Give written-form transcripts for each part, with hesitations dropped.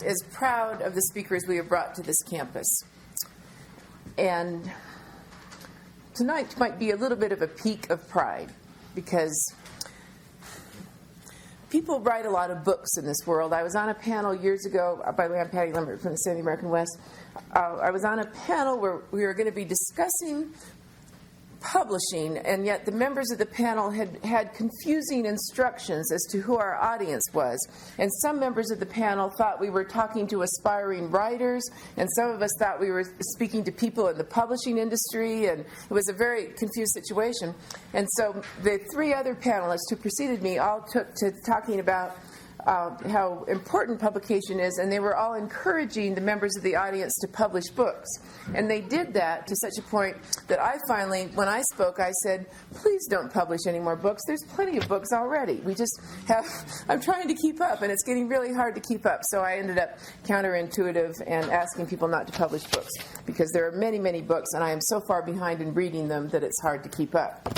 Is proud of the speakers we have brought to this campus. And tonight might be a little bit of a peak of pride, because people write a lot of books in this world. I was on a panel years ago, by the way, I'm Patty Lambert from the Sandy American West. I was on a panel where we were going to be discussing publishing, and yet the members of the panel had confusing instructions as to who our audience was. And some members of the panel thought we were talking to aspiring writers, and some of us thought we were speaking to people in the publishing industry, and it was a very confused situation. And so the three other panelists who preceded me all took to talking about how important publication is, and they were all encouraging the members of the audience to publish books. And they did that to such a point that I finally, when I spoke, I said, please don't publish any more books. There's plenty of books already. I'm trying to keep up, and it's getting really hard to keep up. So I ended up counterintuitive and asking people not to publish books, because there are many, many books, and I am so far behind in reading them that it's hard to keep up.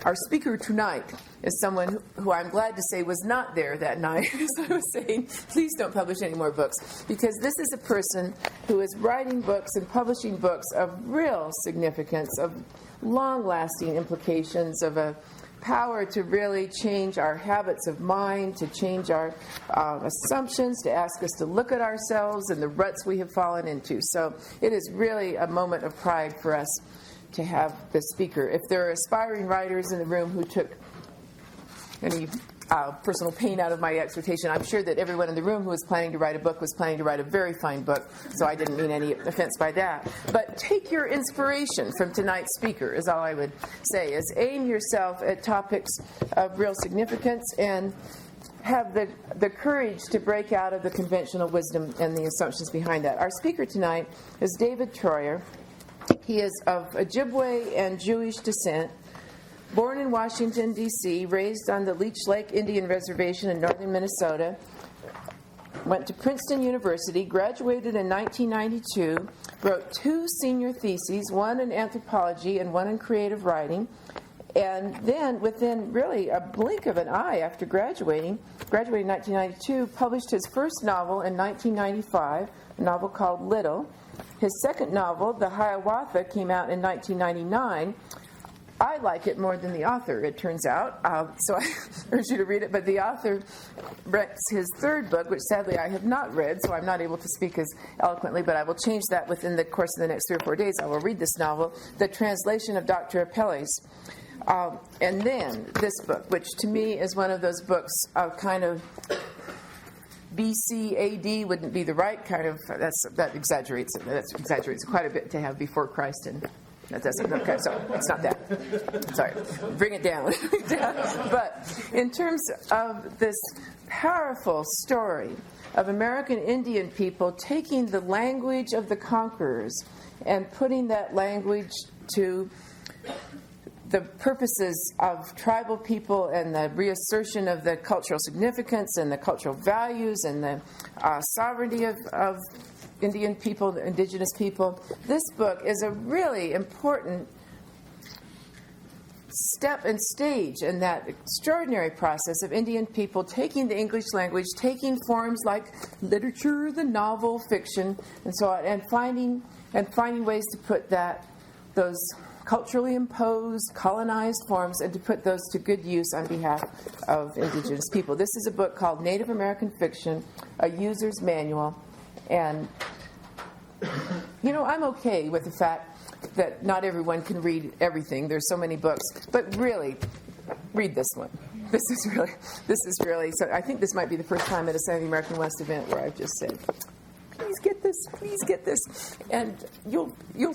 Our speaker tonight is someone who I'm glad to say was not there that night, as I was saying, please don't publish any more books, because this is a person who is writing books and publishing books of real significance, of long-lasting implications, of a power to really change our habits of mind, to change our assumptions, to ask us to look at ourselves and the ruts we have fallen into. So it is really a moment of pride for us to have the speaker. If there are aspiring writers in the room who took any personal pain out of my exhortation, I'm sure that everyone in the room who was planning to write a book was planning to write a very fine book, so I didn't mean any offense by that. But take your inspiration from tonight's speaker, is all I would say, is aim yourself at topics of real significance and have the courage to break out of the conventional wisdom and the assumptions behind that. Our speaker tonight is David Treuer. He is of Ojibwe and Jewish descent, born in Washington, D.C., raised on the Leech Lake Indian Reservation in northern Minnesota, went to Princeton University, graduated in 1992, wrote 2 senior theses, one in anthropology and one in creative writing, and then within really a blink of an eye after graduating in 1992, published his first novel in 1995, a novel called Little. His second novel, The Hiawatha, came out in 1999. I like it more than the author, it turns out, so I urge you to read it. But the author writes his third book, which sadly I have not read, so I'm not able to speak as eloquently, but I will change that within the course of the next 3 or 4 days. I will read this novel, The Translation of Dr. Apelles. And then this book, which to me is one of those books of kind of BC AD wouldn't be the right kind of, that exaggerates it. That exaggerates quite a bit to have before Christ, and that doesn't, okay, so it's not that. Sorry, bring it down. But in terms of this powerful story of American Indian people taking the language of the conquerors and putting that language to the purposes of tribal people and the reassertion of the cultural significance and the cultural values and the sovereignty of Indian people, indigenous people. This book is a really important step and stage in that extraordinary process of Indian people taking the English language, taking forms like literature, the novel, fiction, and so on, and finding ways to put those culturally imposed, colonized forms, and to put those to good use on behalf of indigenous people. This is a book called Native American Fiction, a User's Manual. And, I'm okay with the fact that not everyone can read everything. There's so many books. But really, read this one. This is really, so I think this might be the first time at a Sandy American West event where I've just said, please get this, and you'll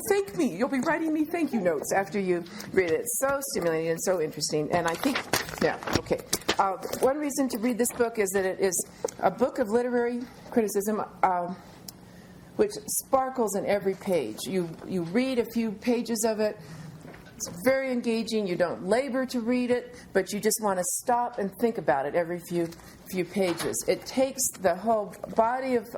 thank me. You'll be writing me thank you notes after you read it. It's so stimulating and so interesting, and I think, okay. One reason to read this book is that it is a book of literary criticism, which sparkles in every page. You read a few pages of it. It's very engaging. You don't labor to read it, but you just want to stop and think about it every few pages. It takes the whole body of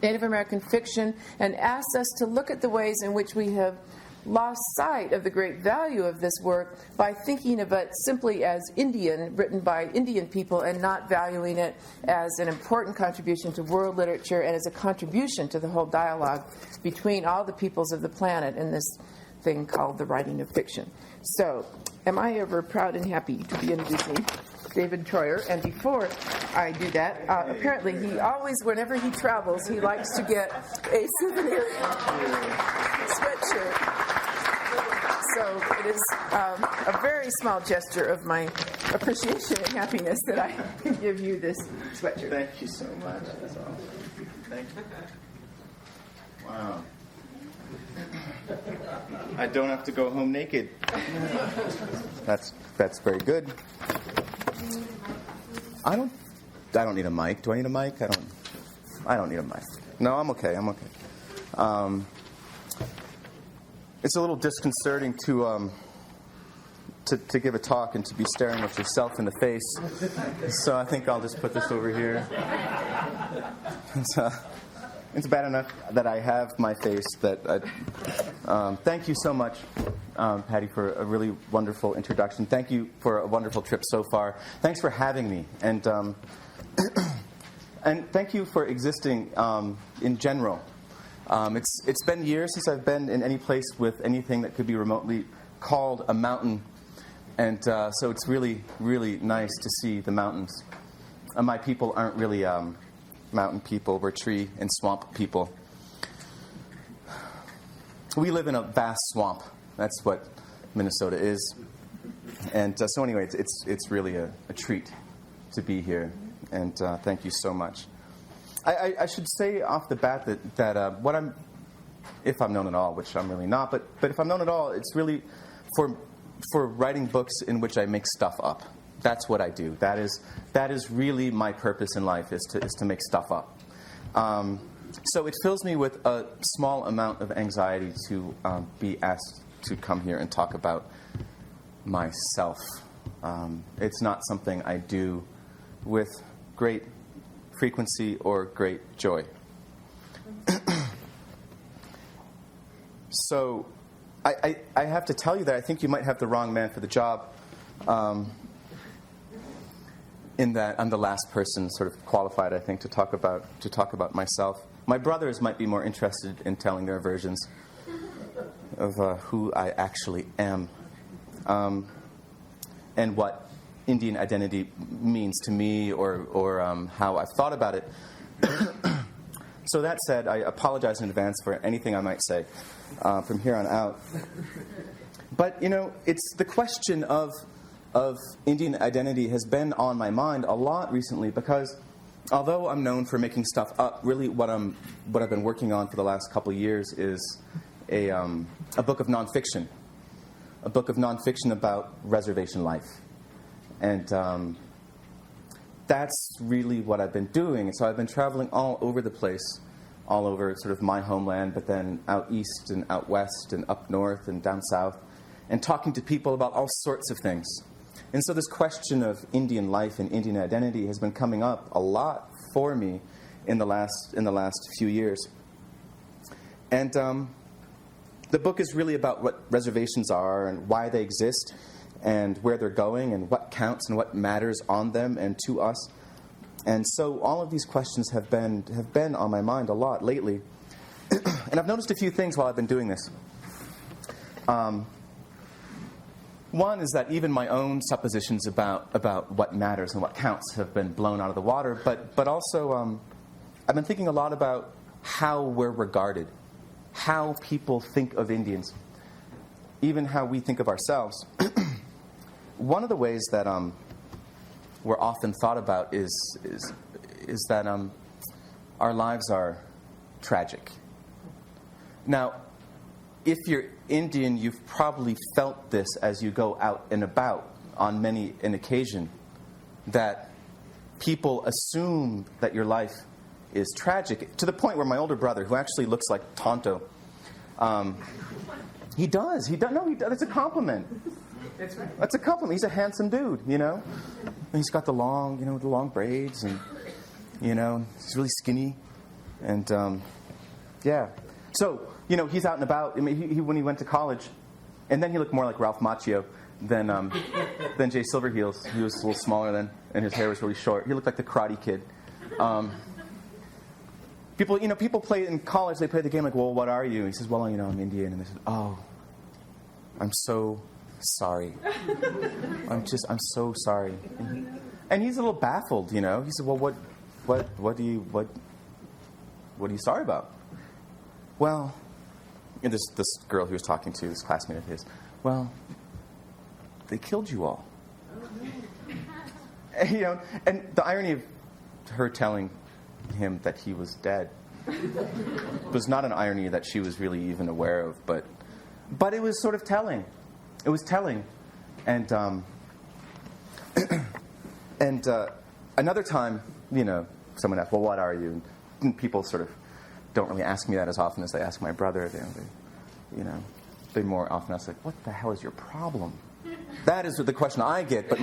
Native American fiction and asks us to look at the ways in which we have lost sight of the great value of this work by thinking of it simply as Indian, written by Indian people, and not valuing it as an important contribution to world literature and as a contribution to the whole dialogue between all the peoples of the planet in this thing called the writing of fiction. So, am I ever proud and happy to be introducing David Treuer? And before I do that, apparently he always, whenever he travels, he likes to get a souvenir sweatshirt. So it is a very small gesture of my appreciation and happiness that I can give you this sweatshirt. Thank you so much. That's awesome. Thank you. Wow. I don't have to go home naked. That's very good. I don't need a mic. Do I need a mic? I don't need a mic. No, I'm okay. It's a little disconcerting to give a talk and to be staring at yourself in the face. So I think I'll just put this over here. It's bad enough that I have my face. Thank you so much, Patty, for a really wonderful introduction. Thank you for a wonderful trip so far. Thanks for having me, and and thank you for existing in general. It's been years since I've been in any place with anything that could be remotely called a mountain, and so it's really, really nice to see the mountains. My people aren't really mountain people. We're tree and swamp people. We live in a vast swamp. That's what Minnesota is. And so anyway, it's really a treat to be here. And thank you so much. I should say off the bat that what I'm, if I'm known at all, which I'm really not, but if I'm known at all, it's really for writing books in which I make stuff up. That's what I do. That is really my purpose in life, is to make stuff up. So it fills me with a small amount of anxiety to be asked to come here and talk about myself. It's not something I do with great frequency or great joy. So I have to tell you that I think you might have the wrong man for the job. In that I'm the last person sort of qualified, I think, to talk about myself. My brothers might be more interested in telling their versions of who I actually am, and what Indian identity means to me, or how I've thought about it. So that said, I apologize in advance for anything I might say from here on out. But it's the question of Indian identity has been on my mind a lot recently, because although I'm known for making stuff up, really what I've been working on for the last couple of years is a book of nonfiction, about reservation life, and that's really what I've been doing. And so I've been traveling all over the place, all over sort of my homeland, but then out east and out west and up north and down south, and talking to people about all sorts of things. And so this question of Indian life and Indian identity has been coming up a lot for me in the last few years. And the book is really about what reservations are and why they exist and where they're going and what counts and what matters on them and to us. And so all of these questions have been on my mind a lot lately. And I've noticed a few things while I've been doing this. One is that even my own suppositions about what matters and what counts have been blown out of the water, but also I've been thinking a lot about how we're regarded, how people think of Indians, even how we think of ourselves. One of the ways that we're often thought about is that our lives are tragic. Now, if you're Indian, you've probably felt this as you go out and about on many an occasion, that people assume that your life is tragic, to the point where my older brother, who actually looks like Tonto, he does. No, it's a compliment. That's a compliment. He's a handsome dude, And he's got the long braids, and, he's really skinny. And, yeah. So, he's out and about. I mean, he when he went to college, and then he looked more like Ralph Macchio than Jay Silverheels. He was a little smaller then, and his hair was really short. He looked like the Karate Kid. People play in college. They play the game like, well, what are you? And he says, well, I'm Indian. And they said, oh, I'm so sorry. I'm so sorry. And he's a little baffled. He said, well, what are you sorry about? Well, and this girl he was talking to, this classmate of his, well, they killed you all. And the irony of her telling him that he was dead was not an irony that she was really even aware of, but it was sort of telling. It was telling. And another time, someone asked, well, what are you? And people sort of don't really ask me that as often as they ask my brother. They more often ask, like, what the hell is your problem? That is the question I get. But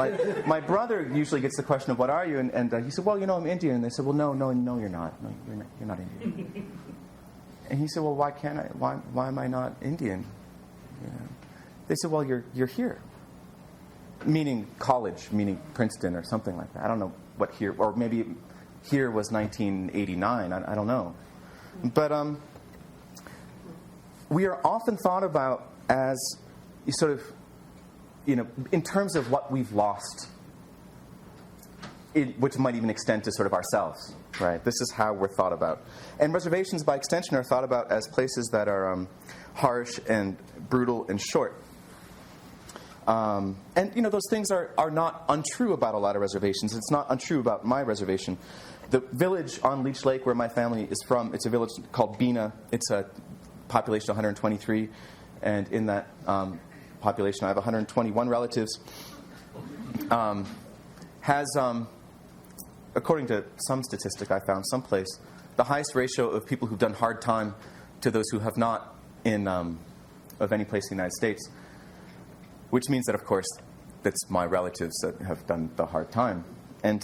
my brother usually gets the question of, what are you? And he said, well, I'm Indian. And they said, well, no, you're not. No, you're not Indian. And he said, well, why can't I? Why am I not Indian? They said, well, you're here. Meaning college, meaning Princeton or something like that. I don't know what here, or maybe here was 1989. I don't know. But we are often thought about as sort of, in terms of what we've lost, which might even extend to sort of ourselves, right? This is how we're thought about. And reservations, by extension, are thought about as places that are harsh and brutal and short. And those things are not untrue about a lot of reservations. It's not untrue about my reservation. The village on Leech Lake, where my family is from, it's a village called Bina. It's a population of 123, and in that population, I have 121 relatives. Has, according to some statistic I found someplace, the highest ratio of people who've done hard time to those who have not of any place in the United States. Which means that, of course, that's my relatives that have done the hard time. And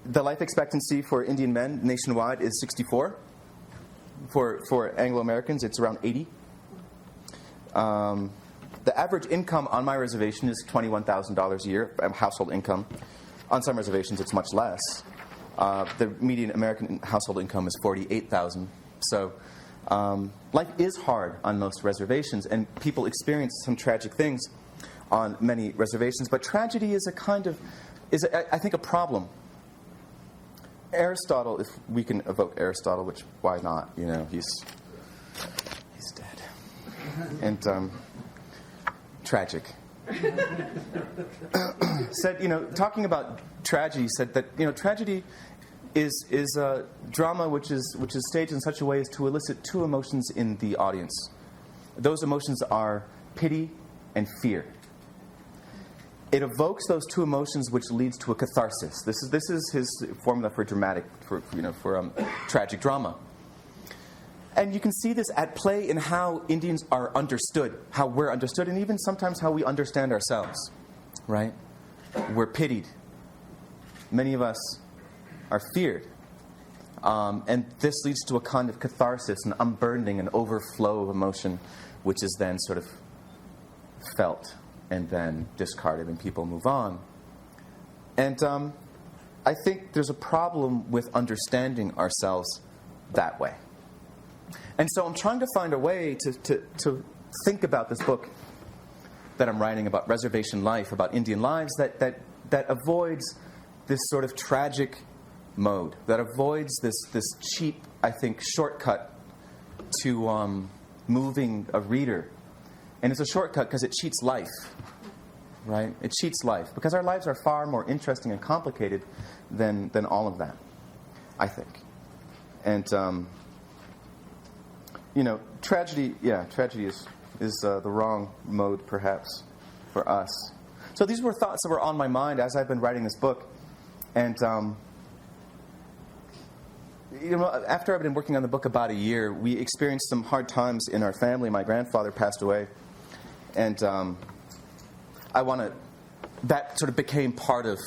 the life expectancy for Indian men nationwide is 64. For Anglo-Americans, it's around 80. The average income on my reservation is $21,000 a year, household income. On some reservations, it's much less. The median American household income is $48,000. So life is hard on most reservations, and people experience some tragic things on many reservations. But tragedy is I think, a problem. Aristotle, if we can evoke Aristotle, which why not? He's dead. And tragic. Said, talking about tragedy, said that tragedy is a drama which is staged in such a way as to elicit two emotions in the audience. Those emotions are pity and fear. It evokes those two emotions, which leads to a catharsis. This is his formula for tragic drama. And you can see this at play in how Indians are understood, how we're understood, and even sometimes how we understand ourselves. Right? We're pitied. Many of us are feared. And this leads to a kind of catharsis, an unburdening, an overflow of emotion, which is then sort of felt and then discarded, and people move on. And I think there's a problem with understanding ourselves that way. And so I'm trying to find a way to think about this book that I'm writing about reservation life, about Indian lives, that avoids this sort of tragic mode, that avoids this cheap, I think, shortcut to moving a reader. And it's a shortcut because it cheats life, right? It cheats life because our lives are far more interesting and complicated than all of that, I think. And tragedy is the wrong mode, perhaps, for us. So these were thoughts that were on my mind as I've been writing this book. And, after I've been working on the book about a year, we experienced some hard times in our family. My grandfather passed away. And that sort of became part of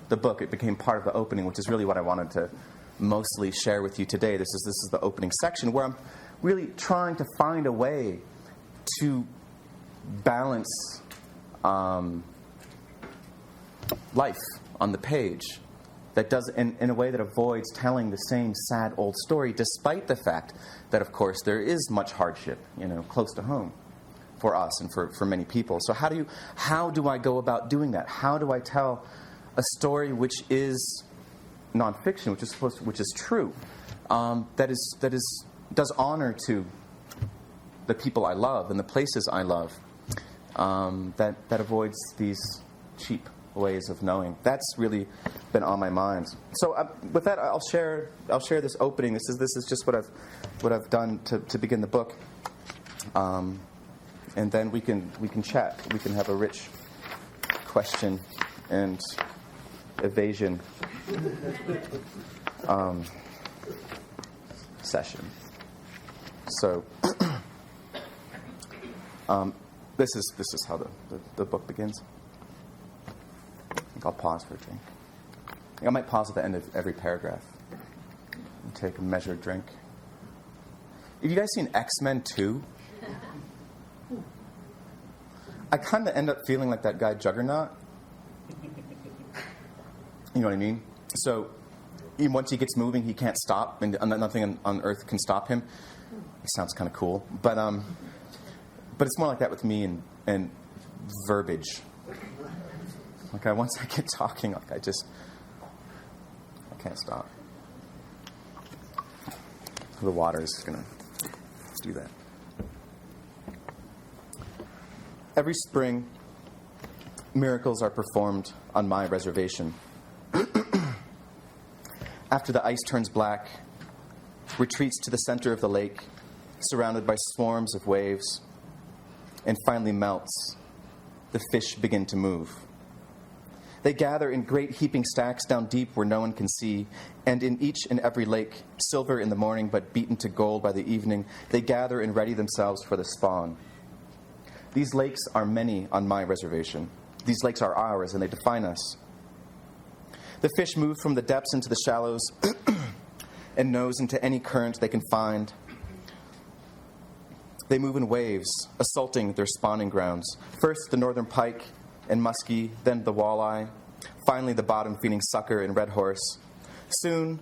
the book. It became part of the opening, which is really what I wanted mostly share with you today. This is the opening section where I'm really trying to find a way to balance life on the page that does in a way that avoids telling the same sad old story, despite the fact that, of course, there is much hardship, close to home for us and for many people. So how do I go about doing that? How do I tell a story which is nonfiction, which is true, that does honor to the people I love and the places I love, that avoids these cheap ways of knowing? That's really been on my mind. So with that, I'll share this opening. This is just what I've done to begin the book, and then we can chat. We can have a rich question and evasion session. So this is how the book begins. I think I'll pause for a drink. I might pause at the end of every paragraph and take a measured drink. Have you guys seen X-Men 2? I kind of end up feeling like that guy Juggernaut. You know what I mean? So once he gets moving, he can't stop, and nothing on Earth can stop him. It sounds kind of cool, but it's more like that with me and verbiage. Like once I get talking, like I can't stop. The water is gonna do that. Every spring, miracles are performed on my reservation. After the ice turns black, retreats to the center of the lake, surrounded by swarms of waves, and finally melts, the fish begin to move. They gather in great heaping stacks down deep where no one can see, and in each and every lake, silver in the morning but beaten to gold by the evening, they gather and ready themselves for the spawn. These lakes are many on my reservation. These lakes are ours, and they define us. The fish move from the depths into the shallows and nose into any current they can find. They move in waves, assaulting their spawning grounds. First the northern pike and muskie, then the walleye, finally the bottom-feeding sucker and red horse. Soon,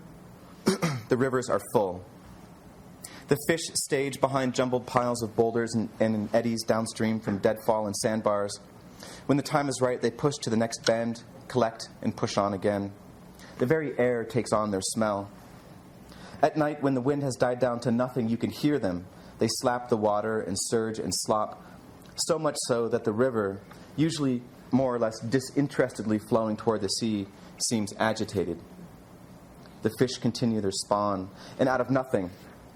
the rivers are full. The fish stage behind jumbled piles of boulders and in eddies downstream from deadfall and sandbars. When the time is right, they push to the next bend, collect, and push on again. The very air takes on their smell. At night, when the wind has died down to nothing, you can hear them. They slap the water and surge and slop, so much so that the river, usually more or less disinterestedly flowing toward the sea, seems agitated. The fish continue their spawn, and out of nothing,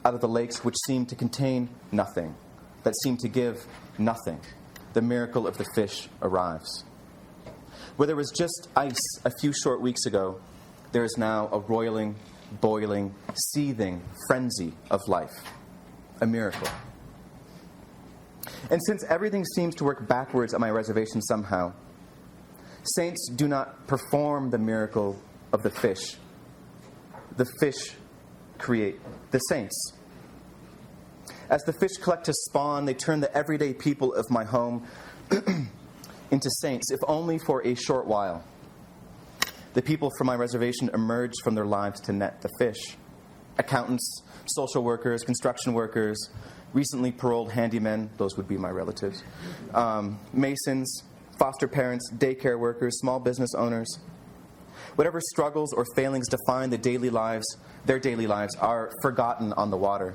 out of the lakes which seem to contain nothing, that seem to give nothing, the miracle of the fish arrives. Where there was just ice a few short weeks ago, there is now a roiling, boiling, seething frenzy of life. A miracle. And since everything seems to work backwards at my reservation somehow, saints do not perform the miracle of the fish. The fish create the saints. As the fish collect to spawn, they turn the everyday people of my home into saints, if only for a short while. The people from my reservation emerge from their lives to net the fish. Accountants, social workers, construction workers, recently paroled handymen, those would be my relatives, masons, foster parents, daycare workers, small business owners. Whatever struggles or failings define their daily lives are forgotten on the water.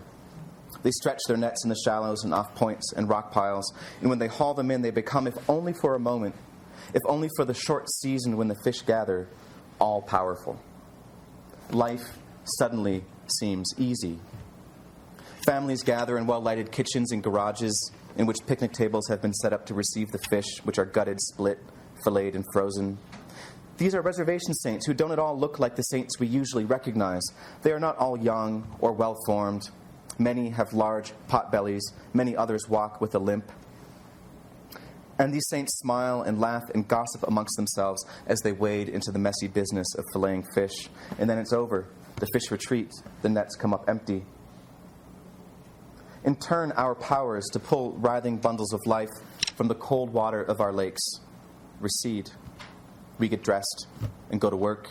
They stretch their nets in the shallows and off points and rock piles, and when they haul them in, they become, if only for a moment, if only for the short season when the fish gather, all-powerful. Life suddenly seems easy. Families gather in well-lighted kitchens and garages in which picnic tables have been set up to receive the fish, which are gutted, split, filleted, and frozen. These are reservation saints who don't at all look like the saints we usually recognize. They are not all young or well-formed. Many have large pot bellies. Many others walk with a limp. And these saints smile and laugh and gossip amongst themselves as they wade into the messy business of filleting fish. And then it's over. the fish retreat, the nets come up empty. In turn, our powers to pull writhing bundles of life from the cold water of our lakes recede. We get dressed and go to work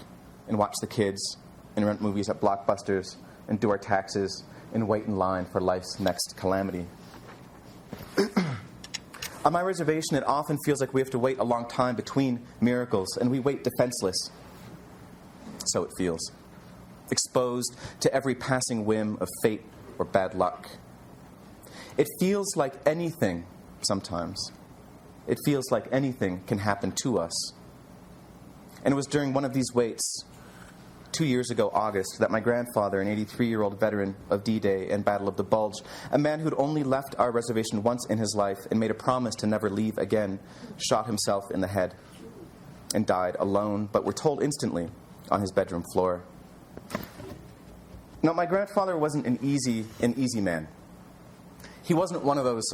and watch the kids and rent movies at Blockbusters and do our taxes and wait in line for life's next calamity. On my reservation, it often feels like we have to wait a long time between miracles, and we wait defenseless. So it feels. Exposed to every passing whim of fate or bad luck. It feels like anything, sometimes. It feels like anything can happen to us. And it was during one of these waits, 2 years ago, August, that my grandfather, an 83-year-old veteran of D-Day and Battle of the Bulge, a man who'd only left our reservation once in his life and made a promise to never leave again, shot himself in the head and died alone, but we're told instantly, on his bedroom floor. Now, my grandfather wasn't an easy man. He wasn't one of those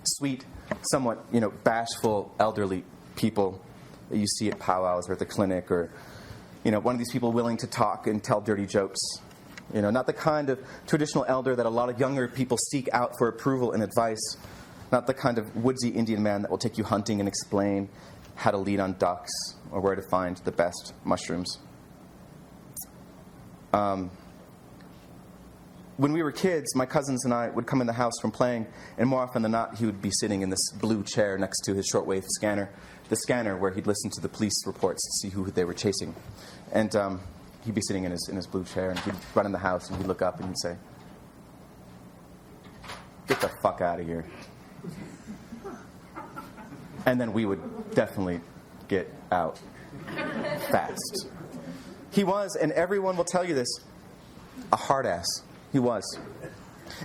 sweet, somewhat, bashful, elderly people that you see at powwows or at the clinic, or, one of these people willing to talk and tell dirty jokes. Not the kind of traditional elder that a lot of younger people seek out for approval and advice. Not the kind of woodsy Indian man that will take you hunting and explain how to lead on ducks or where to find the best mushrooms. When we were kids, my cousins and I would come in the house from playing, and more often than not, he would be sitting in this blue chair next to his shortwave scanner, the scanner where he'd listen to the police reports to see who they were chasing. And he'd be sitting in his blue chair, and he'd run in the house, and he'd look up, and he'd say, "Get the fuck out of here." And then we would definitely get out fast. He was, and everyone will tell you this, a hard ass. He was.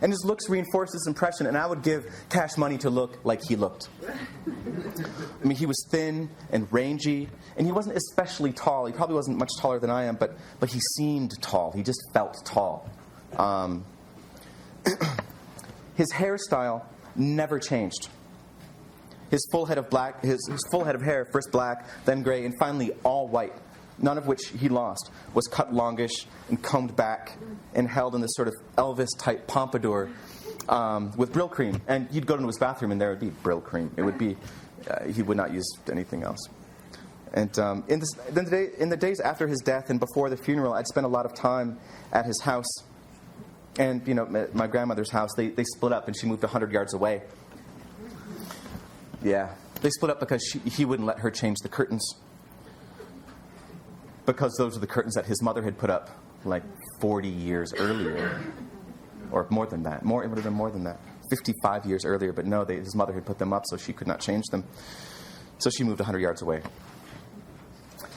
And his looks reinforced this impression, and I would give cash money to look like he looked. I mean, he was thin and rangy, and he wasn't especially tall. He probably wasn't much taller than I am, but he seemed tall. He just felt tall. His hairstyle never changed. His full head of hair, first black, then gray, and finally all white, none of which he lost, was cut longish and combed back and held in this sort of Elvis-type pompadour with Brill cream. And you'd go into his bathroom and there would be Brill cream. It would be, he would not use anything else. And in the days after his death and before the funeral, I'd spent a lot of time at his house. And, my grandmother's house, they split up and she moved 100 yards away. Yeah, they split up because he wouldn't let her change the curtains. Because those are the curtains that his mother had put up like 40 years earlier. Or more than that. It would have been more than that. 55 years earlier, but no, his mother had put them up so she could not change them. So she moved 100 yards away.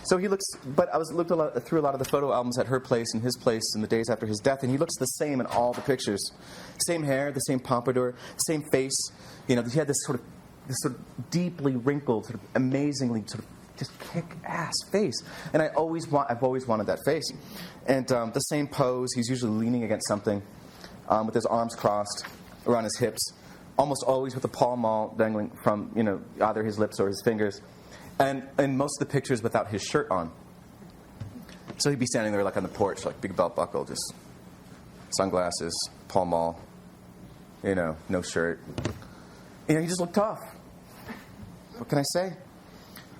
So he looks, but I looked through a lot of the photo albums at her place and his place in the days after his death, and he looks the same in all the pictures. Same hair, the same pompadour, same face. He had this sort of deeply wrinkled, sort of amazingly sort of just kick-ass face. And I've always wanted that face. And the same pose, he's usually leaning against something with his arms crossed around his hips, almost always with a Pall Mall dangling from, either his lips or his fingers. And in most of the pictures without his shirt on. So he'd be standing there like on the porch, like big belt buckle, just sunglasses, Pall Mall, no shirt. He just looked tough. What can I say?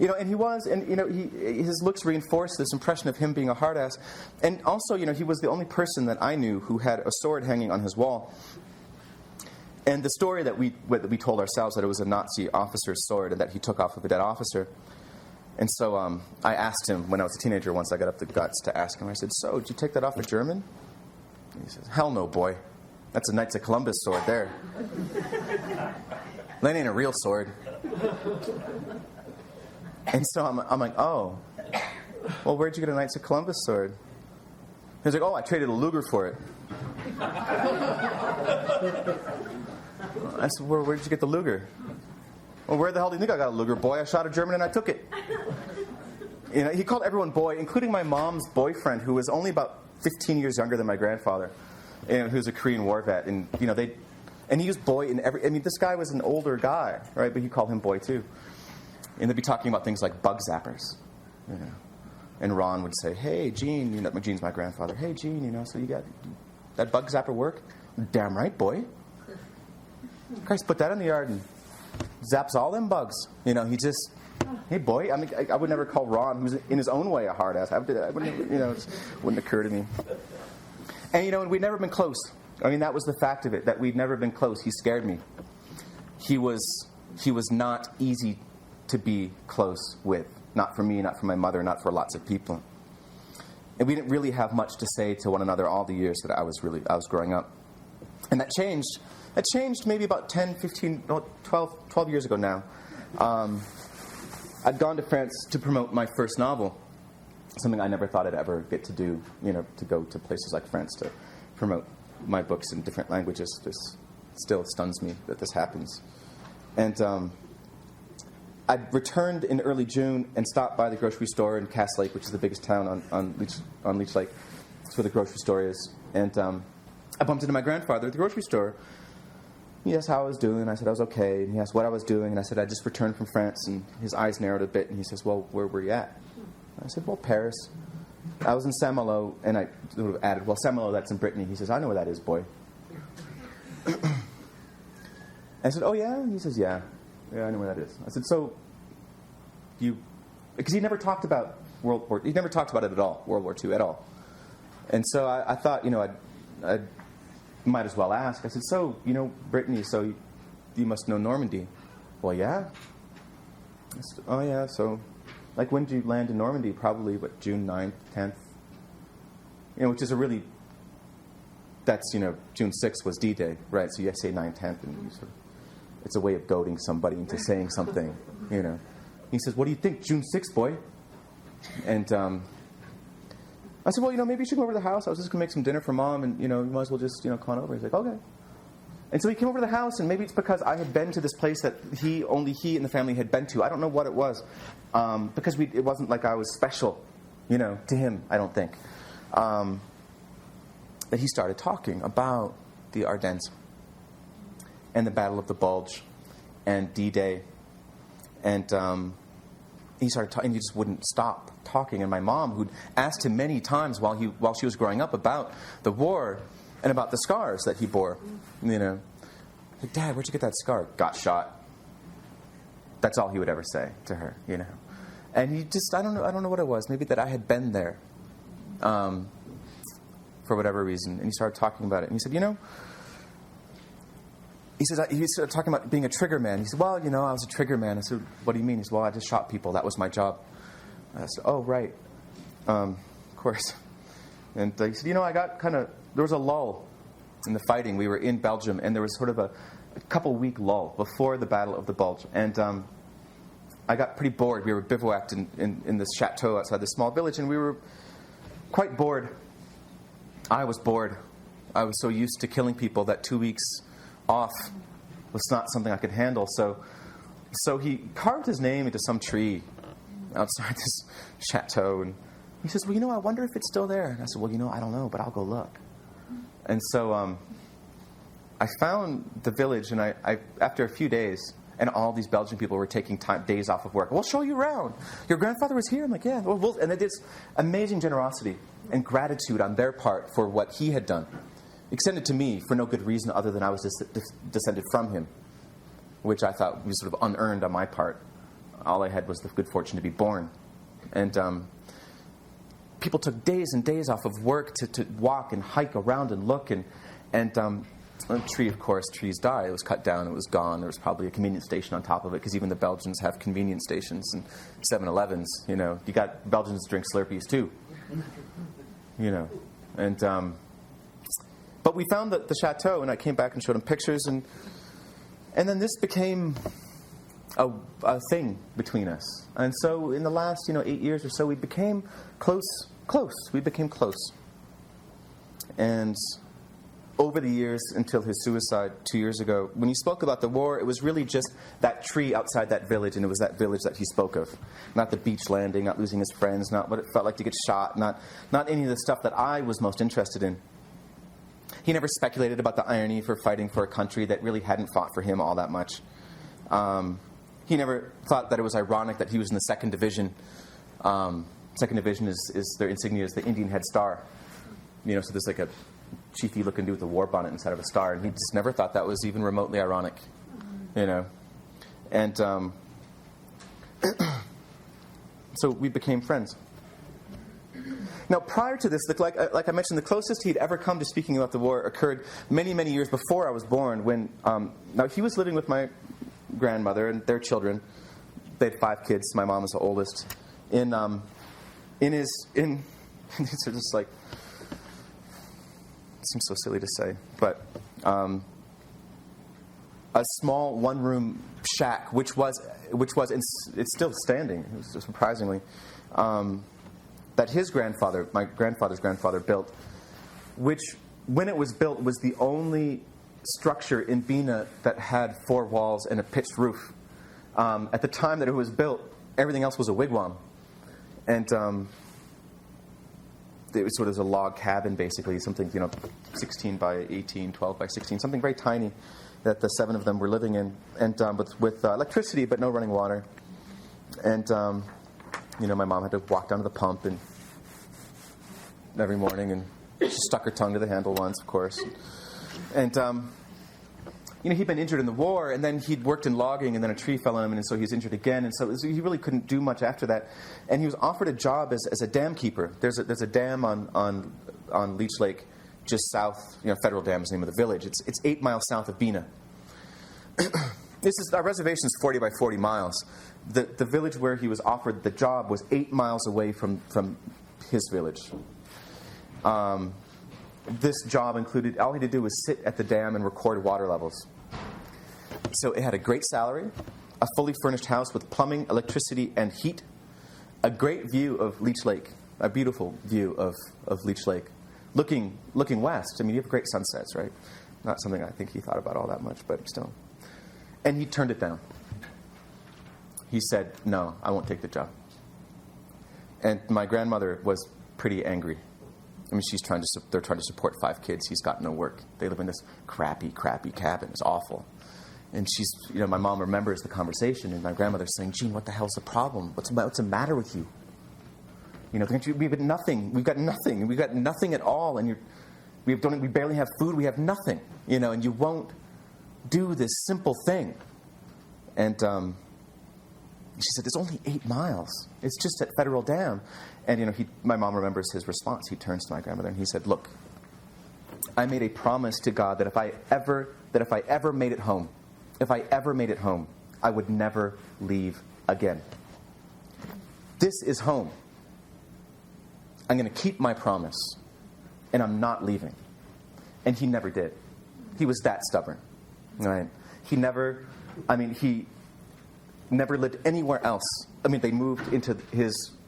And he was, and his looks reinforced this impression of him being a hard ass. And also, he was the only person that I knew who had a sword hanging on his wall. And the story that we told ourselves, that it was a Nazi officer's sword and that he took off of a dead officer. And so I asked him, when I was a teenager once, I got up the guts to ask him, I said, "So, did you take that off a German?" And he says, "Hell no, boy. That's a Knights of Columbus sword there. That ain't a real sword." And so I'm like, "Oh, well, where'd you get a Knights of Columbus sword?" He's like, "Oh, I traded a Luger for it." I said, "Where did you get the Luger?" "Well, where the hell do you think I got a Luger, boy? I shot a German and I took it." He called everyone boy, including my mom's boyfriend, who was only about 15 years younger than my grandfather, who was a Korean War vet. And, and he used boy in every... this guy was an older guy, right? But he called him boy, too. And they'd be talking about things like bug zappers. And Ron would say, hey, Gene, Gene's my grandfather. Hey, Gene, so you got that bug zapper work? Damn right, boy. Christ, put that in the yard and zaps all them bugs. He just, hey, boy. I mean, I would never call Ron, who's in his own way a hard ass. It wouldn't occur to me. And we'd never been close. I mean, that was the fact of it, that we'd never been close. He scared me. He was not easy to be close with. Not for me, not for my mother, not for lots of people. And we didn't really have much to say to one another all the years that I was growing up. And that changed. It changed maybe about 10, 15, 12 years ago now. I'd gone to France to promote my first novel, something I never thought I'd ever get to do, to go to places like France to promote my books in different languages. This still stuns me that this happens. And I returned in early June and stopped by the grocery store in Cass Lake, which is the biggest town on Leech Lake. That's where the grocery store is. And I bumped into my grandfather at the grocery store. He asked how I was doing. I said I was okay. And he asked what I was doing. And I said I just returned from France. And his eyes narrowed a bit. And he says, well, where were you at? I said, well, Paris. I was in Saint-Malo. And I sort of added, well, Saint-Malo, that's in Brittany. He says, I know where that is, boy. I said, oh, yeah? He says, yeah. Yeah, I know where that is. I said, so because he never talked about he never talked about it at all, World War II at all. And so I thought, I might as well ask. I said, so, Brittany, so you must know Normandy. Well, yeah. I said, oh, yeah, so, like, when did you land in Normandy? Probably, June 9th, 10th? Which is that's, June 6th was D-Day, right? So you say 9th, 10th, and it's a way of goading somebody into saying something, He says, what do you think, June 6th, boy? And I said, well, maybe you should go over to the house. I was just going to make some dinner for Mom, and, you might as well just, come on over. He's like, okay. And so he came over to the house, and maybe it's because I had been to this place that only he and the family had been to. I don't know what it was, because it wasn't like I was special, to him, I don't think. That he started talking about the Ardennes and the Battle of the Bulge and D-Day. And he started talking, and he just wouldn't stop talking. And my mom, who'd asked him many times while she was growing up about the war and about the scars that he bore, like, Dad, where'd you get that scar? Got shot. That's all he would ever say to her, And he just, I don't know what it was. Maybe that I had been there, for whatever reason. And he started talking about it. And he said, he started talking about being a trigger man. He said, well, I was a trigger man. I said, what do you mean? He said, well, I just shot people. That was my job. I said, oh, right. Of course. And he said, I got there was a lull in the fighting. We were in Belgium, and there was sort of a couple-week lull before the Battle of the Bulge. And I got pretty bored. We were bivouacked in this chateau outside this small village, and we were quite bored. I was bored. I was so used to killing people that 2 weeks off was not something I could handle. So he carved his name into some tree outside this chateau, and he says, well, I wonder if it's still there. And I said, well, I don't know, but I'll go look. And so I found the village, and I after a few days, and all these Belgian people were taking days off of work. We'll show you around. Your grandfather was here? I'm like, yeah. And it is amazing generosity and gratitude on their part for what he had done, extended to me for no good reason other than I was descended from him, which I thought was sort of unearned on my part. All I had was the good fortune to be born. And people took days and days off of work to walk and hike around and look. And a tree, of course, trees die. It was cut down. It was gone. There was probably a convenience station on top of it, because even the Belgians have convenience stations and 7-Elevens. You got Belgians drink Slurpees too. And but we found the chateau, and I came back and showed him pictures, and then this became a thing between us. And so in the last 8 years or so, we became close. We became close. And over the years, until his suicide 2 years ago, when he spoke about the war, it was really just that tree outside that village, and it was that village that he spoke of. Not the beach landing, not losing his friends, not what it felt like to get shot, not any of the stuff that I was most interested in. He never speculated about the irony for fighting for a country that really hadn't fought for him all that much. He never thought that it was ironic that he was in the 2nd Division, Second division is their insignia is the Indian Head Star. So there's like a chiefy looking dude with a war bonnet inside of a star, and he just never thought that was even remotely ironic. And so we became friends. Now, prior to this, like I mentioned, the closest he'd ever come to speaking about the war occurred many, many years before I was born. When now he was living with my grandmother and their children. They had 5 kids. My mom was the oldest. These are just like, it seems so silly to say, but a small one-room shack, which was, and it's still standing. It was surprisingly. That his grandfather, my grandfather's grandfather, built, which, when it was built, was the only structure in Bina that had 4 walls and a pitched roof. At the time that it was built, everything else was a wigwam. And it was sort of a log cabin, basically, something, 16 by 18, 12 by 16, something very tiny that the 7 of them were living in, and with electricity but no running water. And my mom had to walk down to the pump and every morning, and she stuck her tongue to the handle once, of course. And he'd been injured in the war, and then he'd worked in logging, and then a tree fell on him, and so he was injured again, and so he really couldn't do much after that. And he was offered a job as a dam keeper. There's a dam on Leech Lake, just south. Federal Dam is the name of the village. It's 8 miles south of Bina. Our reservation is 40 by 40 miles. The village where he was offered the job was 8 miles away from his village. This job included, all he had to do was sit at the dam and record water levels. So it had a great salary, a fully furnished house with plumbing, electricity, and heat, a great view of Leech Lake, a beautiful view of Leech Lake, looking west. You have great sunsets, right? Not something I think he thought about all that much, but still. And he turned it down. He said, "No, I won't take the job." And my grandmother was pretty angry. They're trying to support 5 kids. He's got no work. They live in this crappy cabin. It's awful. And she's, my mom remembers the conversation, and my grandmother's saying, "Gene, what the hell's the problem? What's the matter with you? We've got nothing. We've got nothing. We've got nothing at all. And we barely have food. We have nothing. And you won't do this simple thing." And she said, "It's only 8 miles. It's just at Federal Dam." And my mom remembers his response. He turns to my grandmother and he said, "Look, I made a promise to God that if I ever made it home, I would never leave again. This is home. I'm going to keep my promise, and I'm not leaving." And he never did. He was that stubborn, right? He never lived anywhere else. They moved into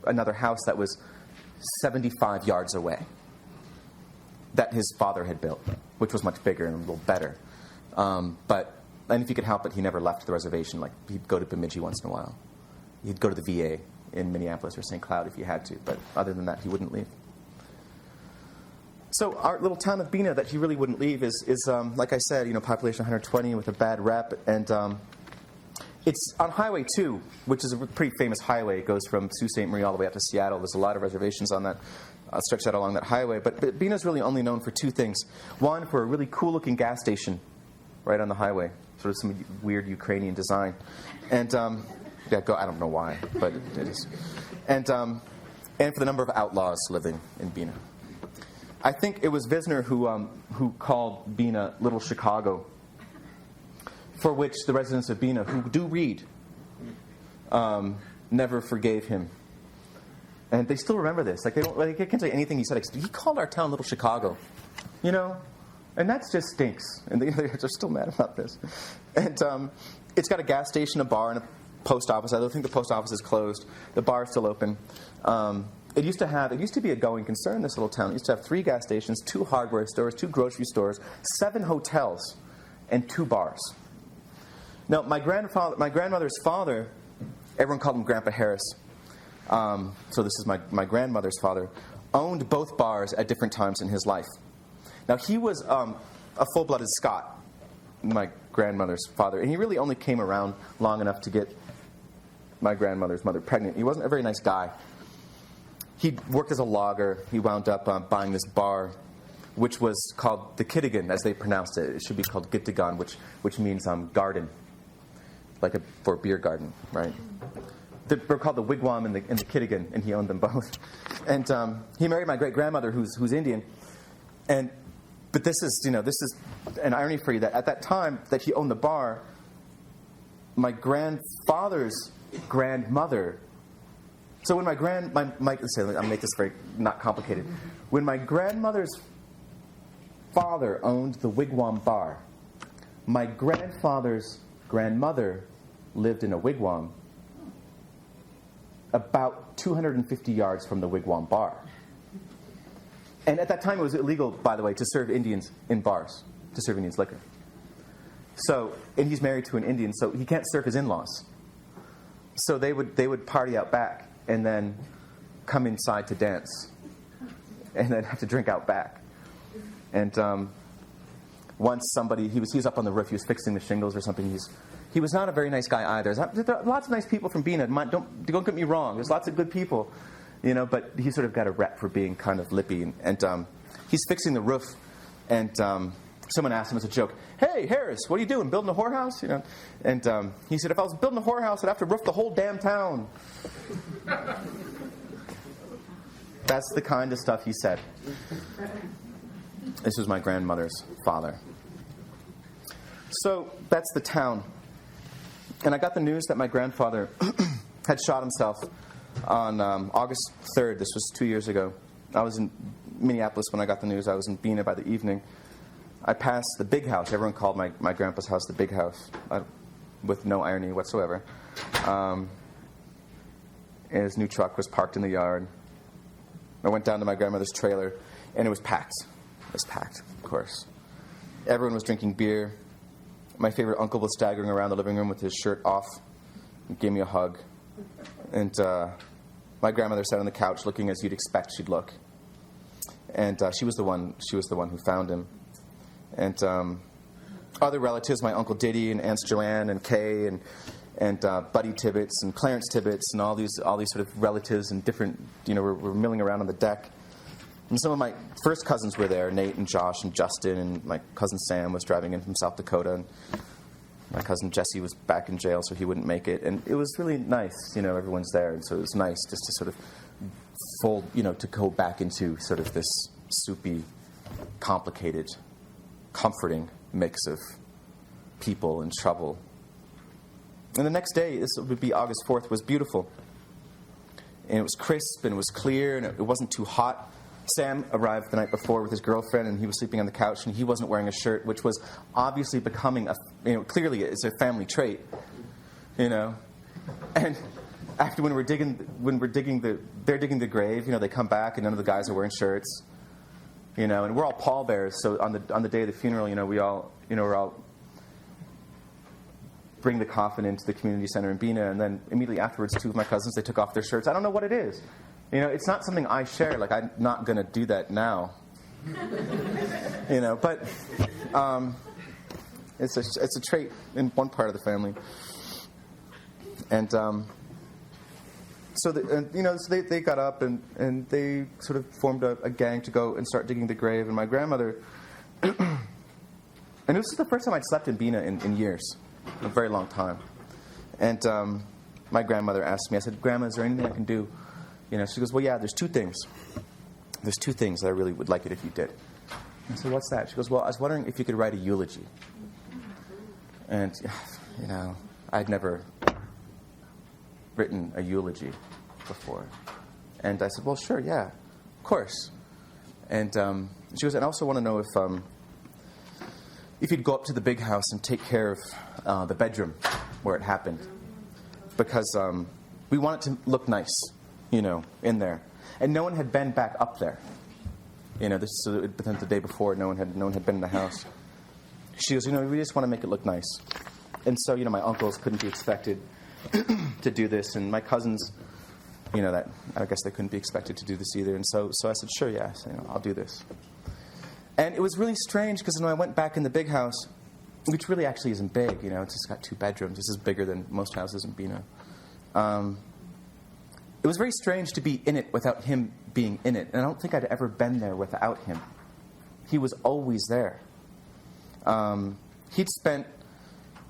another house that was 75 yards away, that his father had built, which was much bigger and a little better. And if he could help it, he never left the reservation. Like, he'd go to Bemidji once in a while. He'd go to the VA in Minneapolis or St. Cloud if he had to, but other than that, he wouldn't leave. So our little town of Bina that he really wouldn't leave is like I said, population 120 with a bad rep, and it's on Highway 2, which is a pretty famous highway. It goes from Sault Ste. Marie all the way up to Seattle. There's a lot of reservations on that, stretched out along that highway. But Bina's really only known for 2 things. One, for a really cool-looking gas station right on the highway, sort of some weird Ukrainian design. And, I don't know why, but it is. And for the number of outlaws living in Bina. I think it was Visner who called Bina Little Chicago, for which the residents of Bina, who do read, never forgave him. And they still remember this. They can't say anything he said. He called our town Little Chicago, and that just stinks. And they're still mad about this. And it's got a gas station, a bar, and a post office. I don't think the post office is closed. The bar is still open. It used to be a going concern, this little town. It used to have 3 gas stations, 2 hardware stores, 2 grocery stores, 7 hotels, and 2 bars. Now, my grandmother's father, everyone called him Grandpa Harris. So this is my grandmother's father, owned both bars at different times in his life. Now, he was a full-blooded Scot, my grandmother's father, and he really only came around long enough to get my grandmother's mother pregnant. He wasn't a very nice guy. he worked as a logger. He wound up buying this bar, which was called the Kittigan, as they pronounced it. It should be called Gittigan, which means garden, like for a beer garden, right? They're called the Wigwam and the Kittigan, and he owned them both. And he married my great-grandmother, who's Indian. But this is an irony for you, that at that time that he owned the bar, my grandfather's grandmother. So when I'll make this very not complicated. When my grandmother's father owned the Wigwam bar, my grandfather's grandmother lived in a wigwam about 250 yards from the Wigwam bar. And at that time, it was illegal, by the way, to serve Indians in bars, to serve Indians liquor. So, and he's married to an Indian, so he can't serve his in-laws. So they would party out back and then come inside to dance, and then have to drink out back. And once he was up on the roof, he was fixing the shingles or something. He was not a very nice guy either. There are lots of nice people from Bina. Don't get me wrong. There's lots of good people, but he sort of got a rep for being kind of lippy. And he's fixing the roof, and someone asked him as a joke, "Hey, Harris, what are you doing? Building a whorehouse?" And he said, "If I was building a whorehouse, I'd have to roof the whole damn town." That's the kind of stuff he said. This was my grandmother's father. So that's the town. And I got the news that my grandfather had shot himself on August 3rd. This was 2 years ago. I was in Minneapolis when I got the news. I was in Bina by the evening. I passed the big house. Everyone called my grandpa's house the big house, with no irony whatsoever. And his new truck was parked in the yard. I went down to my grandmother's trailer, and it was packed. It was packed, of course. Everyone was drinking beer. My favorite uncle was staggering around the living room with his shirt off. He gave me a hug. And my grandmother sat on the couch looking as you'd expect she'd look. And she was the one who found him. And other relatives, my Uncle Diddy and Aunts Joanne and Kay and Buddy Tibbets and Clarence Tibbets and all these sort of relatives and different, were milling around on the deck. And some of my first cousins were there, Nate and Josh and Justin, and my cousin Sam was driving in from South Dakota, and my cousin Jesse was back in jail, so he wouldn't make it. And it was really nice, everyone's there, and so it was nice just to sort of fold, to go back into sort of this soupy, complicated, comforting mix of people and trouble. And the next day, this would be August 4th, was beautiful. And it was crisp, and it was clear, and it wasn't too hot. Sam arrived the night before with his girlfriend, and he was sleeping on the couch, and he wasn't wearing a shirt, which was obviously becoming clearly it's a family trait, And after they're digging the grave, they come back, and none of the guys are wearing shirts, and we're all pallbearers. So on the day of the funeral, we're all bring the coffin into the community center in Bina, and then immediately afterwards, two of my cousins, they took off their shirts. I don't know what it is. It's not something I share. Like, I'm not going to do that now. But it's a trait in one part of the family. And so they got up and they sort of formed a gang to go and start digging the grave. And my grandmother, and this is the first time I'd slept in Bina in years, a very long time. And my grandmother asked me, I said, "Grandma, is there anything I can do?" She goes, "Well, yeah, there's two things. There's two things that I really would like it if you did." I said, "What's that?" She goes, "Well, I was wondering if you could write a eulogy." And, I'd never written a eulogy before. And I said, "Well, sure, yeah, of course." And she goes, "And I also want to know if you'd go up to the big house and take care of the bedroom where it happened. Because we want it to look nice. In there." And no one had been back up there. This had been the day before. No one had been in the house. She goes, "We just want to make it look nice." And so, my uncles couldn't be expected to do this, and my cousins, that I guess they couldn't be expected to do this either. And so I said, "Sure, yes, I'll do this." And it was really strange because when I went back in the big house, which really actually isn't big, it's just got 2 bedrooms. This is bigger than most houses in Bina. it was very strange to be in it without him being in it. And I don't think I'd ever been there without him. He was always there. He'd spent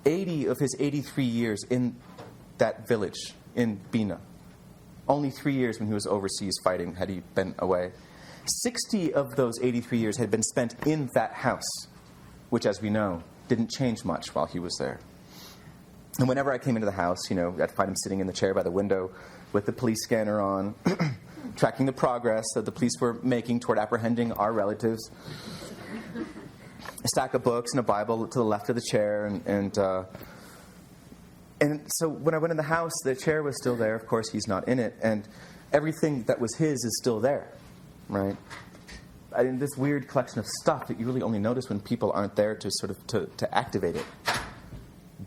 80 of his 83 years in that village, in Bina. Only 3 years when he was overseas fighting had he been away. 60 of those 83 years had been spent in that house, which, as we know, didn't change much while he was there. And whenever I came into the house, I'd find him sitting in the chair by the window with the police scanner on, tracking the progress that the police were making toward apprehending our relatives. A stack of books and a Bible to the left of the chair. And so when I went in the house, the chair was still there. Of course, he's not in it. And everything that was his is still there, right? This weird collection of stuff that you really only notice when people aren't there to sort of to activate it.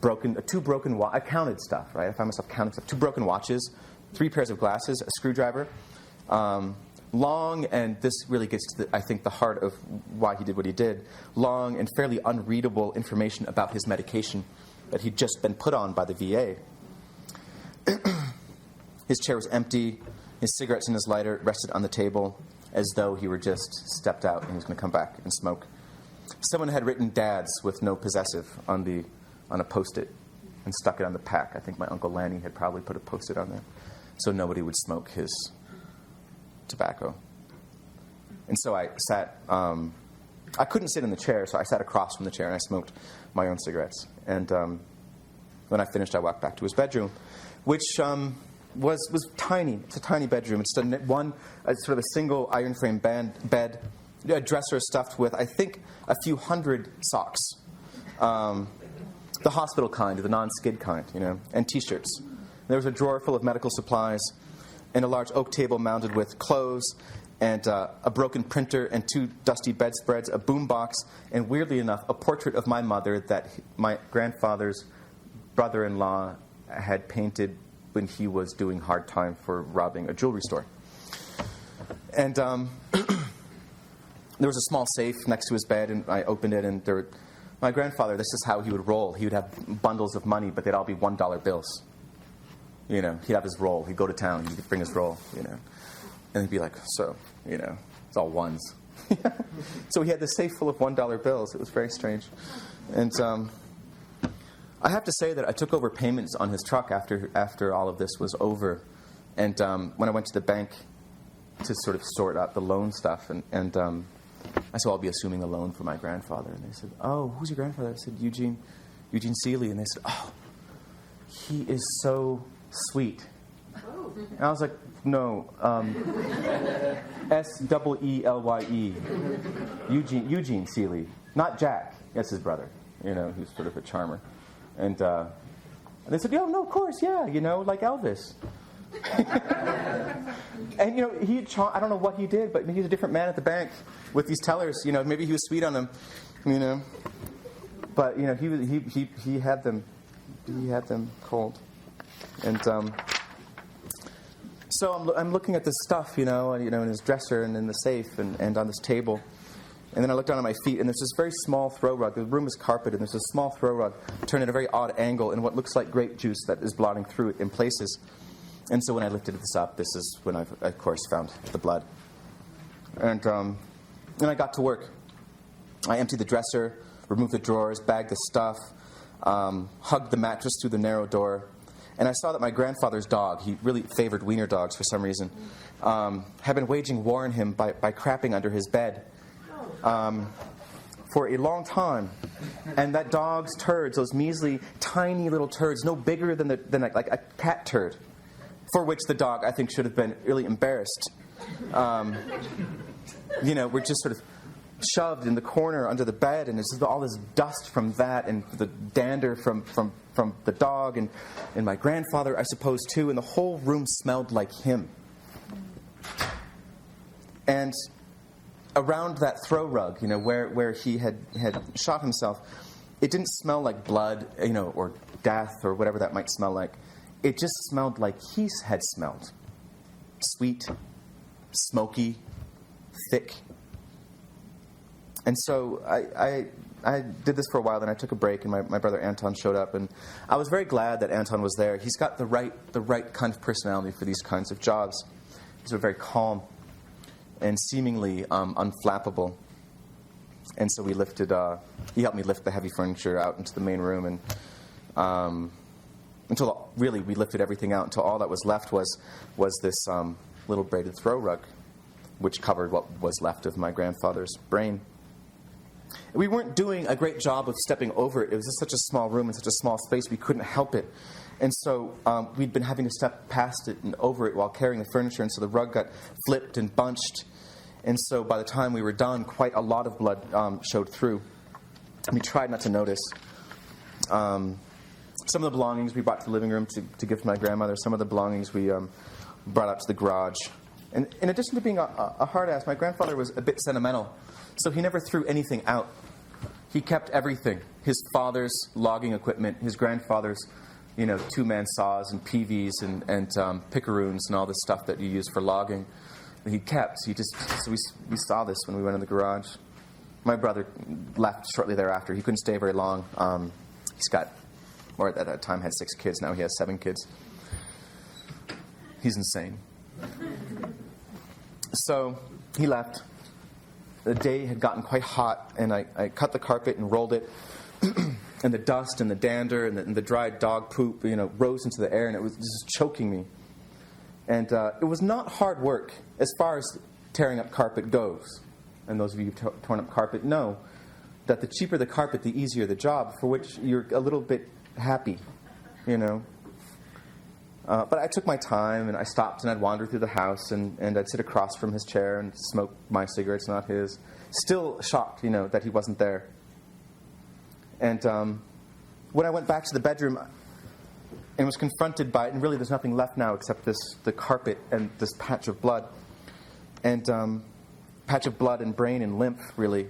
I counted stuff, right? I found myself counting stuff. 2 broken watches, 3 pairs of glasses, a screwdriver, long, and this really gets to, I think, the heart of why he did what he did, long and fairly unreadable information about his medication that he'd just been put on by the VA. His chair was empty. His cigarettes and his lighter rested on the table as though he were just stepped out and he was going to come back and smoke. Someone had written "dads" with no possessive on a Post-it and stuck it on the pack. I think my Uncle Lanny had probably put a Post-it on there so nobody would smoke his tobacco. And so I sat, I couldn't sit in the chair, so I sat across from the chair and I smoked my own cigarettes. And when I finished, I walked back to his bedroom, which was tiny. It's a tiny bedroom. It's sort of a single iron frame bed, a dresser stuffed with, I think, a few hundred socks. The hospital kind, the non-skid kind, and T-shirts. There was a drawer full of medical supplies and a large oak table mounted with clothes and a broken printer and 2 dusty bedspreads, a boombox, and weirdly enough, a portrait of my mother that my grandfather's brother-in-law had painted when he was doing hard time for robbing a jewelry store. And there was a small safe next to his bed, and I opened it, and my grandfather, this is how he would roll. He would have bundles of money, but they'd all be $1 bills. He'd have his roll. He'd go to town. He'd bring his roll, And he'd be like, so, it's all ones. So he had this safe full of $1 bills. It was very strange. And I have to say that I took over payments on his truck after all of this was over. And when I went to the bank to sort of sort out the loan stuff, and I said, I'll be assuming a loan for my grandfather. And they said, oh, who's your grandfather? I said, Eugene Seeley. And they said, oh, he is so sweet. And I was like, no, Seelye. Eugene Seeley. Not Jack. That's his brother, who's sort of a charmer. And they said, no, of course, yeah, like Elvis. And, I don't know what he did, but he was a different man at the bank with these tellers. Maybe he was sweet on them, But, he had them cold. And so I'm looking at this stuff, in his dresser and in the safe and on this table. And then I look down at my feet, and there's this very small throw rug. The room is carpeted, and there's a small throw rug turned at a very odd angle in what looks like grape juice that is blotting through it in places. And so when I lifted this up, this is when I, of course, found the blood. And I got to work. I emptied the dresser, removed the drawers, bagged the stuff, hugged the mattress through the narrow door. And I saw that my grandfather's dog, he really favored wiener dogs for some reason, had been waging war on him by crapping under his bed for a long time. And that dog's turds, those measly, tiny little turds, no bigger than like a cat turd, for which the dog, I think, should have been really embarrassed. We're just sort of shoved in the corner under the bed, and there's all this dust from that, and the dander from the dog, and my grandfather, I suppose, too, and the whole room smelled like him. And around that throw rug, where he had shot himself, it didn't smell like blood, or death, or whatever that might smell like. It just smelled like he had smelled. Sweet, smoky, thick. And so I did this for a while, then I took a break, and my brother Anton showed up, and I was very glad that Anton was there. He's got the right kind of personality for these kinds of jobs. He's very calm and seemingly unflappable. And so he helped me lift the heavy furniture out into the main room, and until really we lifted everything out until all that was left was this little braided throw rug, which covered what was left of my grandfather's brain. We weren't doing a great job of stepping over it. It was just such a small room and such a small space, we couldn't help it. And so we'd been having to step past it and over it while carrying the furniture, and so the rug got flipped and bunched. And so by the time we were done, quite a lot of blood showed through. We tried not to notice. Some of the belongings we brought to the living room to give to my grandmother. Some of the belongings we brought out to the garage. And in addition to being a hard ass, my grandfather was a bit sentimental. So he never threw anything out. He kept everything. His father's logging equipment, his grandfather's, two-man saws and peavies and picaroons and all this stuff that you use for logging. He kept. So we saw this when we went in the garage. My brother left shortly thereafter. He couldn't stay very long. He's got, or at that time had 6 kids. Now he has 7 kids. He's insane. So he left. The day had gotten quite hot, and I cut the carpet and rolled it, and the dust and the dander and the dried dog poop, rose into the air, and it was just choking me. And it was not hard work as far as tearing up carpet goes. And those of you who've torn up carpet know that the cheaper the carpet, the easier the job, for which you're a little bit happy, But I took my time, and I stopped, and I'd wander through the house, and I'd sit across from his chair and smoke my cigarettes, not his. Still shocked, that he wasn't there. And when I went back to the bedroom and was confronted by it, and really there's nothing left now except the carpet and this patch of blood. And patch of blood and brain and lymph, really.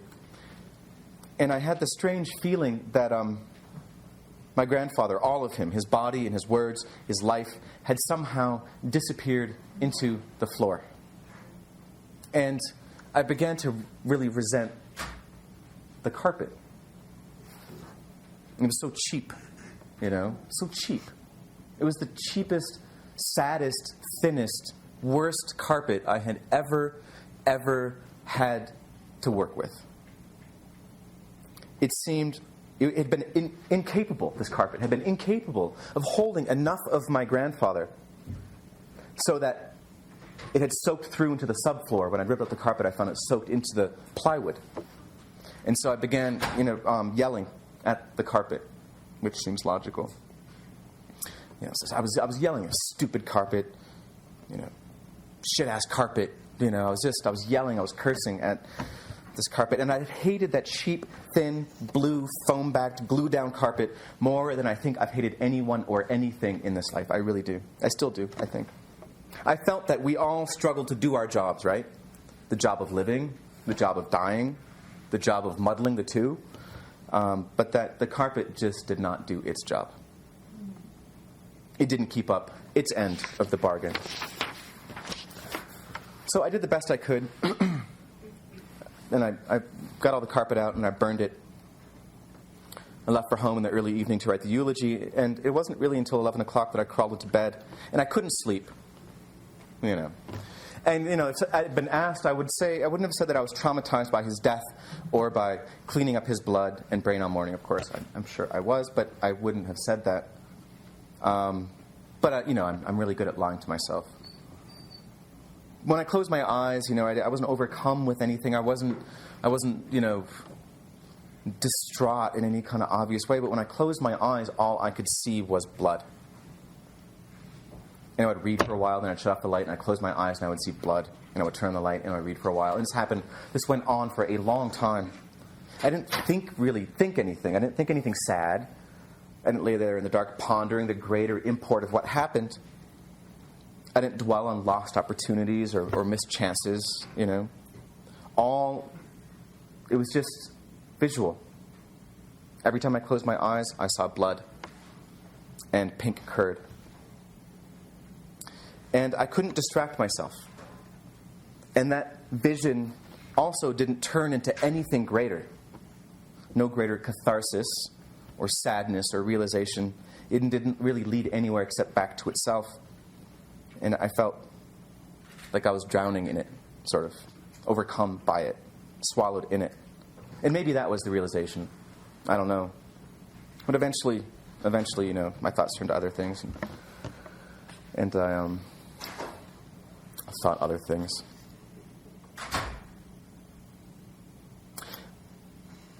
And I had the strange feeling that my grandfather, all of him, his body and his words, his life, had somehow disappeared into the floor. And I began to really resent the carpet. It was so cheap, so cheap. It was the cheapest, saddest, thinnest, worst carpet I had ever had to work with. It seemed it had been incapable, this carpet had been incapable of holding enough of my grandfather so that it had soaked through into the subfloor. When I ripped up the carpet, I found it soaked into the plywood. And so I began, yelling at the carpet, which seems logical. So I was yelling at stupid carpet, shit-ass carpet. I was yelling, I was cursing at this carpet. And I hated that cheap, thin, blue, foam-backed, glue-down carpet more than I think I've hated anyone or anything in this life. I really do. I still do, I think. I felt that we all struggle to do our jobs, right? The job of living, the job of dying, the job of muddling the two. But that the carpet just did not do its job. It didn't keep up its end of the bargain. So I did the best I could. And I got all the carpet out and I burned it. I left for home in the early evening to write the eulogy. And it wasn't really until 11 o'clock that I crawled into bed. And I couldn't sleep. And, if I had been asked, I wouldn't have said that I was traumatized by his death or by cleaning up his blood and brain all morning. Of course, I'm sure I was, but I wouldn't have said that. I'm really good at lying to myself. When I closed my eyes, I wasn't overcome with anything. I wasn't, distraught in any kind of obvious way. But when I closed my eyes, all I could see was blood. And I would read for a while, then I'd shut off the light, and I'd close my eyes, and I would see blood. And I would turn on the light, and I would read for a while. And this went on for a long time. I didn't really think anything. I didn't think anything sad. I didn't lay there in the dark pondering the greater import of what happened. I didn't dwell on lost opportunities or missed chances, It was just visual. Every time I closed my eyes, I saw blood and pink curd. And I couldn't distract myself. And that vision also didn't turn into anything greater. no greater catharsis or sadness or realization. It didn't really lead anywhere except back to itself. And I felt like I was drowning in it, sort of, overcome by it, swallowed in it. And maybe that was the realization. I don't know. But eventually, my thoughts turned to other things. And I thought other things.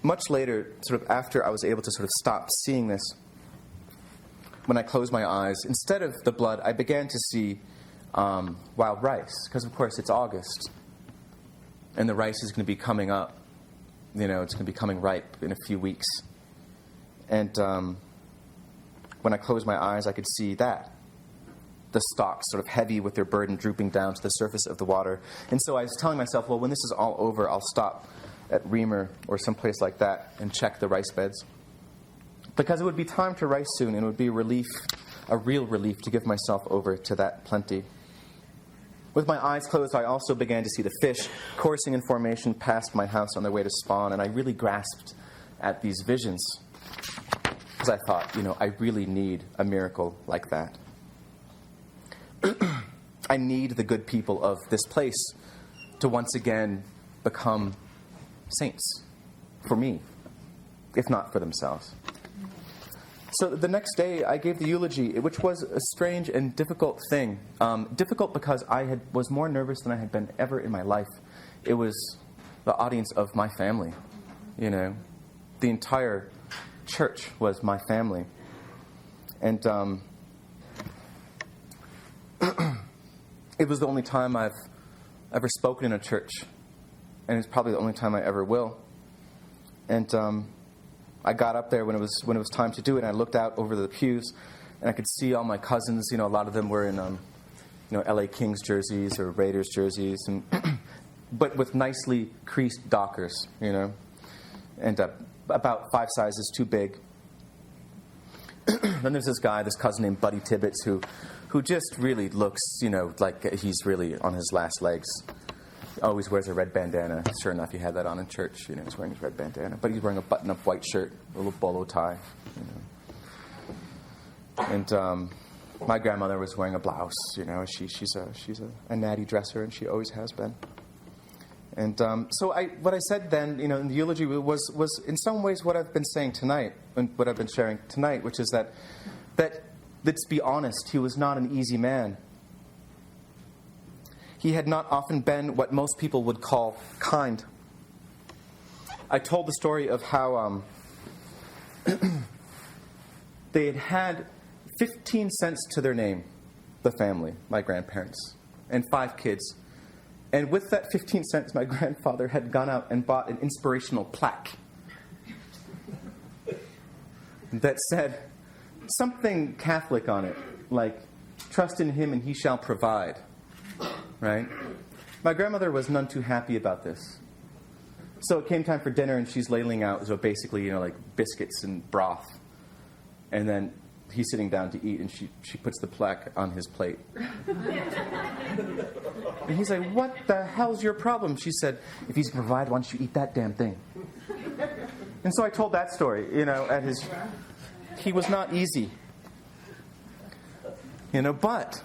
Much later, sort of after I was able to sort of stop seeing this, when I closed my eyes, instead of the blood, I began to see wild rice. Because, of course, it's August. And the rice is going to be coming up. It's going to be coming ripe in a few weeks. And when I closed my eyes, I could see that. The stalks sort of heavy with their burden drooping down to the surface of the water. And so I was telling myself, well, when this is all over, I'll stop at Reamer or someplace like that and check the rice beds. Because it would be time to rice soon, and it would be a real relief to give myself over to that plenty. With my eyes closed, I also began to see the fish coursing in formation past my house on their way to spawn, and I really grasped at these visions. Because I thought, I really need a miracle like that. I need the good people of this place to once again become saints for me, if not for themselves. So the next day, I gave the eulogy, which was a strange and difficult thing. Difficult because I was more nervous than I had been ever in my life. It was the audience of my family, The entire church was my family. And it was the only time I've ever spoken in a church. And it's probably the only time I ever will. And I got up there when it was time to do it, and I looked out over the pews, and I could see all my cousins. A lot of them were in LA Kings jerseys or Raiders jerseys, and but with nicely creased dockers, and about 5 sizes too big. Then there's this cousin named Buddy Tibbetts, who just really looks, like he's really on his last legs. Always wears a red bandana. Sure enough, he had that on in church. He's wearing his red bandana. But he's wearing a button-up white shirt, a little bolo tie. And my grandmother was wearing a blouse. She's a natty dresser, and she always has been. And so what I said then, in the eulogy was in some ways what I've been saying tonight, and what I've been sharing tonight, which is that let's be honest, he was not an easy man. He had not often been what most people would call kind. I told the story of how they had 15 cents to their name, the family, my grandparents, and 5 kids. And with that 15 cents, my grandfather had gone out and bought an inspirational plaque that said something Catholic on it, like, "Trust in him and he shall provide." Right? My grandmother was none too happy about this. So it came time for dinner, and she's ladling out, so basically, like biscuits and broth. And then he's sitting down to eat, and she puts the plaque on his plate. And he's like, "What the hell's your problem?" She said, "If he's going to provide, why don't you eat that damn thing?" And so I told that story, he was not easy. But,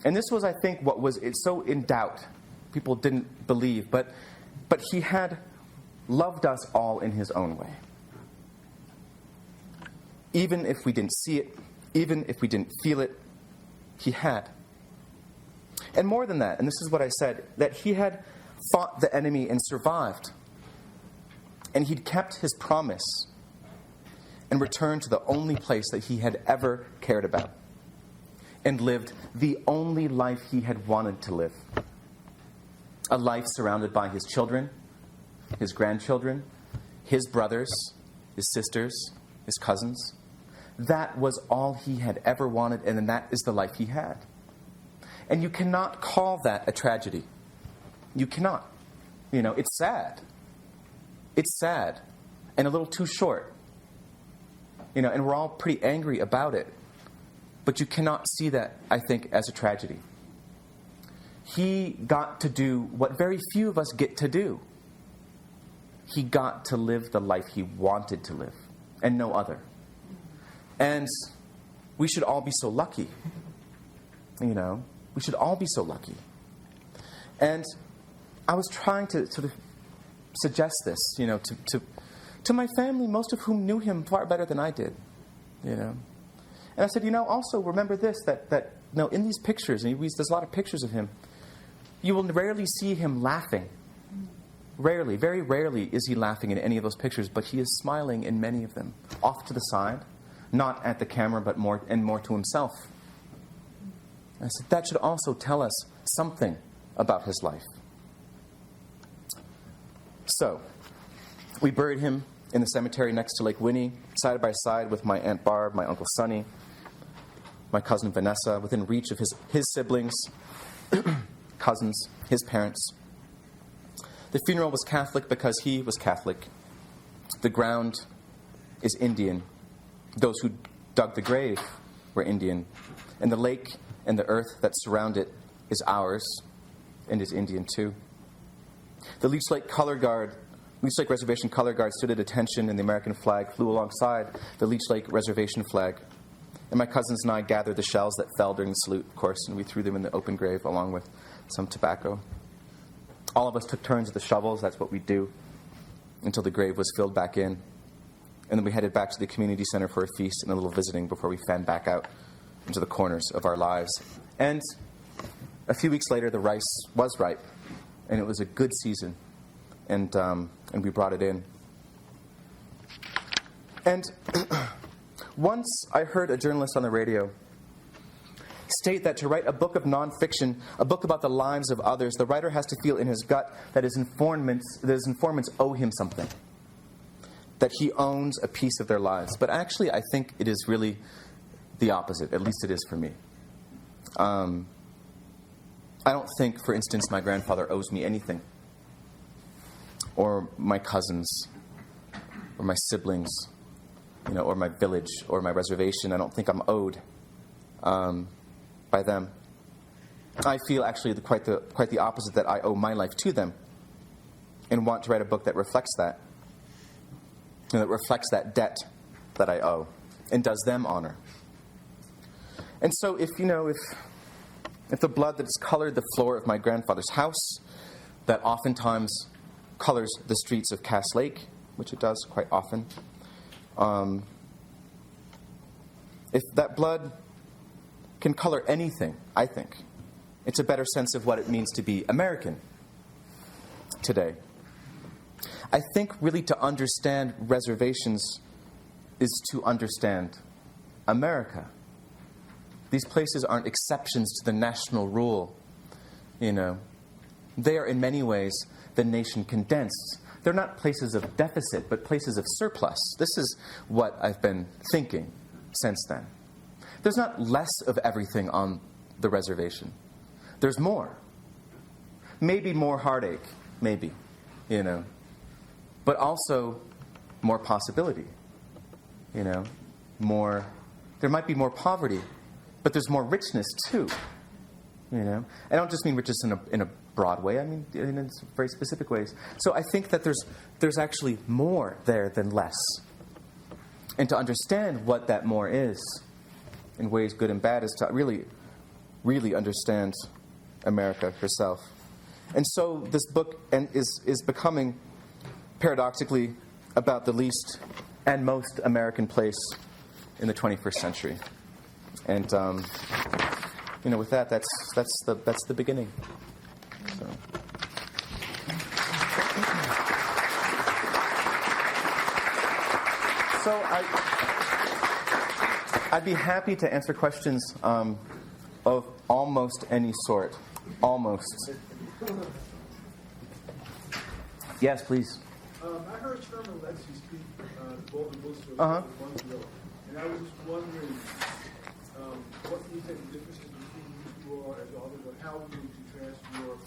and this was, I think, it's so in doubt. People didn't believe. But he had loved us all in his own way. Even if we didn't see it, even if we didn't feel it, he had. And more than that, and this is what I said, that he had fought the enemy and survived. And he'd kept his promise and returned to the only place that he had ever cared about. And lived the only life he had wanted to live. A life surrounded by his children, his grandchildren, his brothers, his sisters, his cousins. That was all he had ever wanted, and that is the life he had. And you cannot call that a tragedy. You cannot. It's sad. It's sad. And a little too short. And we're all pretty angry about it. But you cannot see that, I think, as a tragedy. He got to do what very few of us get to do. he got to live the life he wanted to live, and no other. And we should all be so lucky. You know, we should all be so lucky. And I was trying to sort of suggest this, you know, to my family, most of whom knew him far better than I did, you know. And I said, you know, also remember this, that you know, in these pictures, and there's a lot of pictures of him, you will rarely see him laughing. Rarely, very rarely is he laughing in any of those pictures, but he is smiling in many of them, off to the side, not at the camera, but more to himself. And I said, that should also tell us something about his life. So, we buried him in the cemetery next to Lake Winnie, side by side with my Aunt Barb, my Uncle Sonny, my cousin Vanessa, within reach of his siblings, cousins, his parents. The funeral was Catholic because he was Catholic. The ground is Indian. Those who dug the grave were Indian. And the lake and the earth that surround it is ours and is Indian too. The Leech Lake Reservation color guard stood at attention, and the American flag flew alongside the Leech Lake Reservation flag. And my cousins and I gathered the shells that fell during the salute, of course, and we threw them in the open grave along with some tobacco. All of us took turns with the shovels. That's what we do until the grave was filled back in. And then we headed back to the community center for a feast and a little visiting before we fanned back out into the corners of our lives. And a few weeks later, the rice was ripe, and it was a good season. And we brought it in. And once I heard a journalist on the radio state that to write a book of nonfiction, a book about the lives of others, the writer has to feel in his gut that his informants owe him something, that he owns a piece of their lives. But actually, I think it is really the opposite. At least it is for me. I don't think, for instance, my grandfather owes me anything, or my cousins, or my siblings, you know, or my village, or my reservation. I don't think I'm owed by them. I feel actually quite the opposite, that I owe my life to them, and want to write a book that reflects that, and that reflects that debt that I owe, and does them honor. And so, if the blood that's colored the floor of my grandfather's house, that oftentimes colors the streets of Cass Lake, which it does quite often, if that blood can color anything, I think it's a better sense of what it means to be American today. I think really to understand reservations is to understand America. These places aren't exceptions to the national rule, you know. They are in many ways the nation condensed. They're not places of deficit, but places of surplus. This is what I've been thinking since then. There's not less of everything on the reservation. There's more. Maybe more heartache, maybe, you know. But also more possibility, you know. There might be more poverty, but there's more richness too, you know. I don't just mean richness in a broad way. I mean in very specific ways. So I think that there's actually more there than less. And to understand what that more is, in ways good and bad, is to really, really understand America herself. And so this book is becoming, paradoxically, about the least and most American place in the 21st century. And with that, that's the beginning. So I'd be happy to answer questions of almost any sort. Almost. Yes, please. I heard Chairman Alexi speak both the books months ago, and I was just wondering what you think the differences between you are as authors, or how would you transfer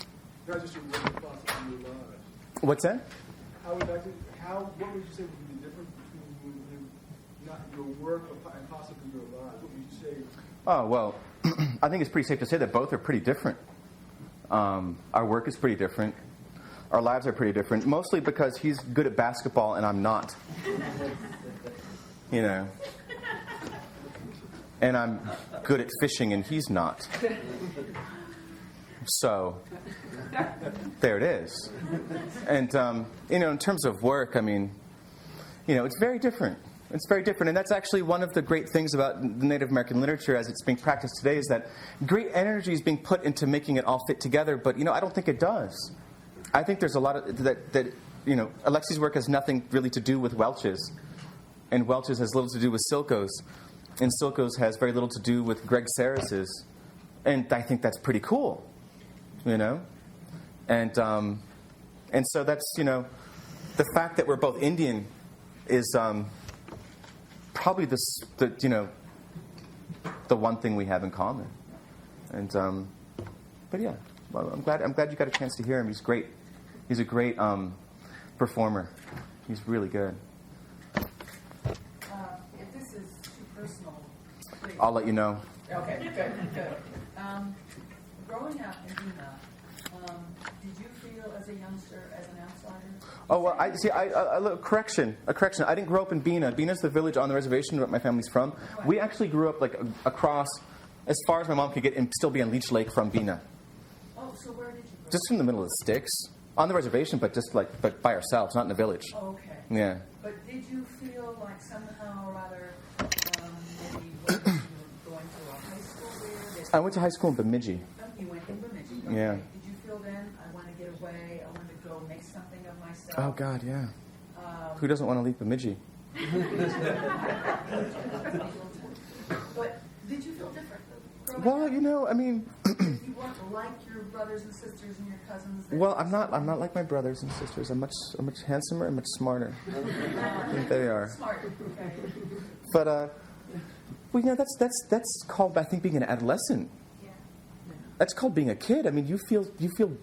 not just your work, but possibly your lives? What's that? What would you say would be the difference between not your work and possibly your lives? What would you say? Oh, well, I think it's pretty safe to say that both are pretty different. Our work is pretty different. our lives are pretty different, mostly because he's good at basketball and I'm not. You know. And I'm good at fishing and he's not. So, there it is. And, in terms of work, I mean, it's very different. It's very different. And that's actually one of the great things about the Native American literature as it's being practiced today is that great energy is being put into making it all fit together, but, I don't think it does. I think there's a lot of that Alexi's work has nothing really to do with Welch's, and Welch's has little to do with Silko's, and Silko's has very little to do with Greg Sarris's, and I think that's pretty cool, and so that's the fact that we're both Indian is probably the one thing we have in common, and but yeah, well, I'm glad you got a chance to hear him. He's great. He's a great performer. He's really good. If this is too personal, please. I'll let you know. Okay, good. Growing up in Bina, did you feel as a youngster as an outsider? Oh, well, correction. I didn't grow up in Bina. Bina's the village on the reservation where my family's from. We actually grew up across, as far as my mom could get, and still be on Leech Lake from Bina. Oh, so where did you grow up? Just in the middle of the sticks. On the reservation, but but by ourselves, not in the village. Oh, okay. Yeah. But did you feel like somehow or other, maybe when you were going to a high school there? I went to high school in Bemidji. You went in Bemidji. Okay. Yeah. Did you feel then, I want to get away, I want to go make something of myself? Oh, God, yeah. Who doesn't want to leave Bemidji? But did you feel different growing Well, up? I mean... You weren't like your brothers and sisters and your cousins? Well, I'm not like my brothers and sisters. I'm much handsomer and much smarter than they are. Smart. Okay. But that's called, I think, being an adolescent. Yeah. That's called being a kid. I mean, you feel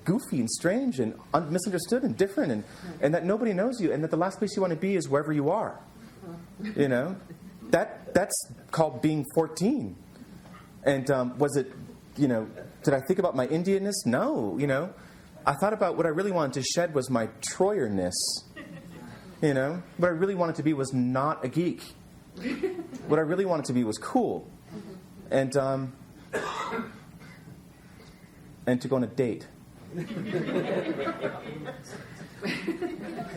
goofy and strange and misunderstood and different, and that nobody knows you, and that the last place you want to be is wherever you are. That's called being 14. And was it, did I think about my Indianness? No, I thought about what I really wanted to shed was my Treuerness. What I really wanted to be was not a geek. What I really wanted to be was cool. And to go on a date.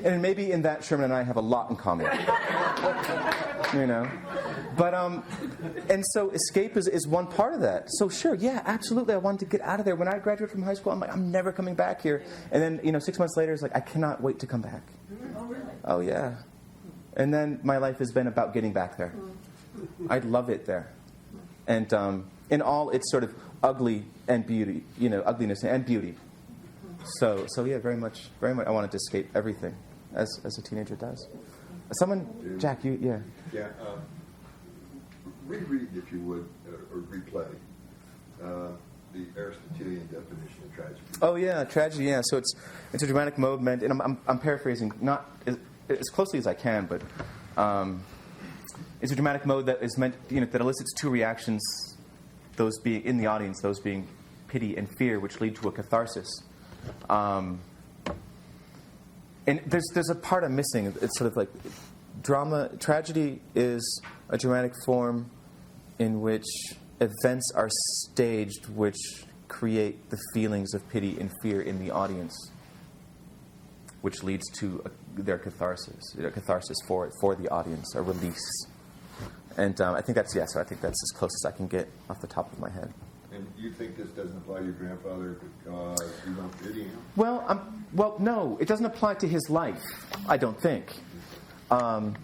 And maybe in that, Sherman and I have a lot in common. But, and so escape is one part of that. So sure, yeah, absolutely, I wanted to get out of there. When I graduated from high school, I'm like, I'm never coming back here. And then, 6 months later, it's like, I cannot wait to come back. Oh, really? Oh, yeah. And then my life has been about getting back there. I love it there. And in all its sort of ugly and beauty, ugliness and beauty. So yeah, very much, I wanted to escape everything, as a teenager does. Jack, yeah. Yeah, reread, if you would, or replay, the Aristotelian definition of tragedy. Oh yeah, tragedy. Yeah, so it's a dramatic mode meant, and I'm paraphrasing not as closely as I can, but it's a dramatic mode that is meant, that elicits two reactions, those being in the audience, those being pity and fear, which lead to a catharsis. And there's a part I'm missing. It's sort of like tragedy is a dramatic form in which events are staged which create the feelings of pity and fear in the audience, which leads to their catharsis, catharsis for the audience, a release. And I think that's as close as I can get off the top of my head. And you think this doesn't apply to your grandfather because you don't pity him? Well, no, it doesn't apply to his life, I don't think. And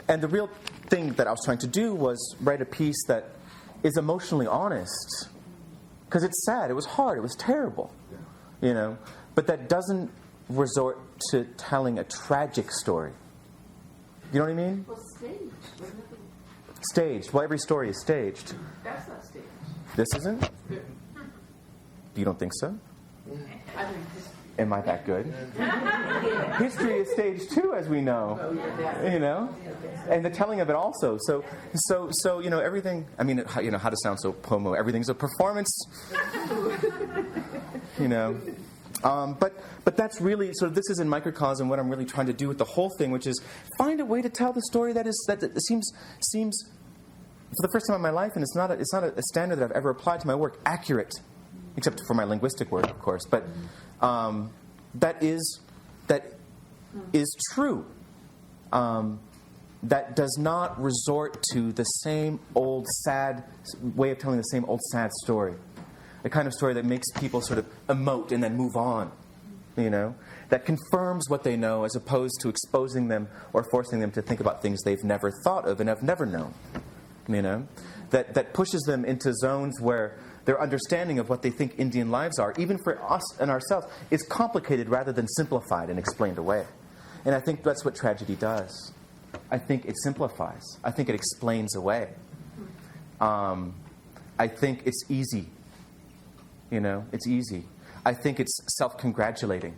the real thing that I was trying to do was write a piece that is emotionally honest. Because it's sad, it was hard, it was terrible. Yeah. But that doesn't resort to telling a tragic story. You know what I mean? Well, staged, wasn't it? Staged. Well, every story is staged. That's not staged. This isn't? You don't think so? I mean, Am I that good? History is staged too, as we know. And the telling of it also. So everything. I mean, how to sound so pomo? Everything's a performance. But that's really, so this is in microcosm what I'm really trying to do with the whole thing, which is find a way to tell the story that seems for the first time in my life, and it's not a standard that I've ever applied to my work, accurate, except for my linguistic work, of course, but that is true. That does not resort to the same old sad way of telling the same old sad story. The kind of story that makes people sort of emote and then move on, that confirms what they know as opposed to exposing them or forcing them to think about things they've never thought of and have never known, that pushes them into zones where their understanding of what they think Indian lives are, even for us and ourselves, is complicated rather than simplified and explained away. And I think that's what tragedy does. I think it simplifies. I think it explains away. I think it's easy. It's easy. I think it's self-congratulating.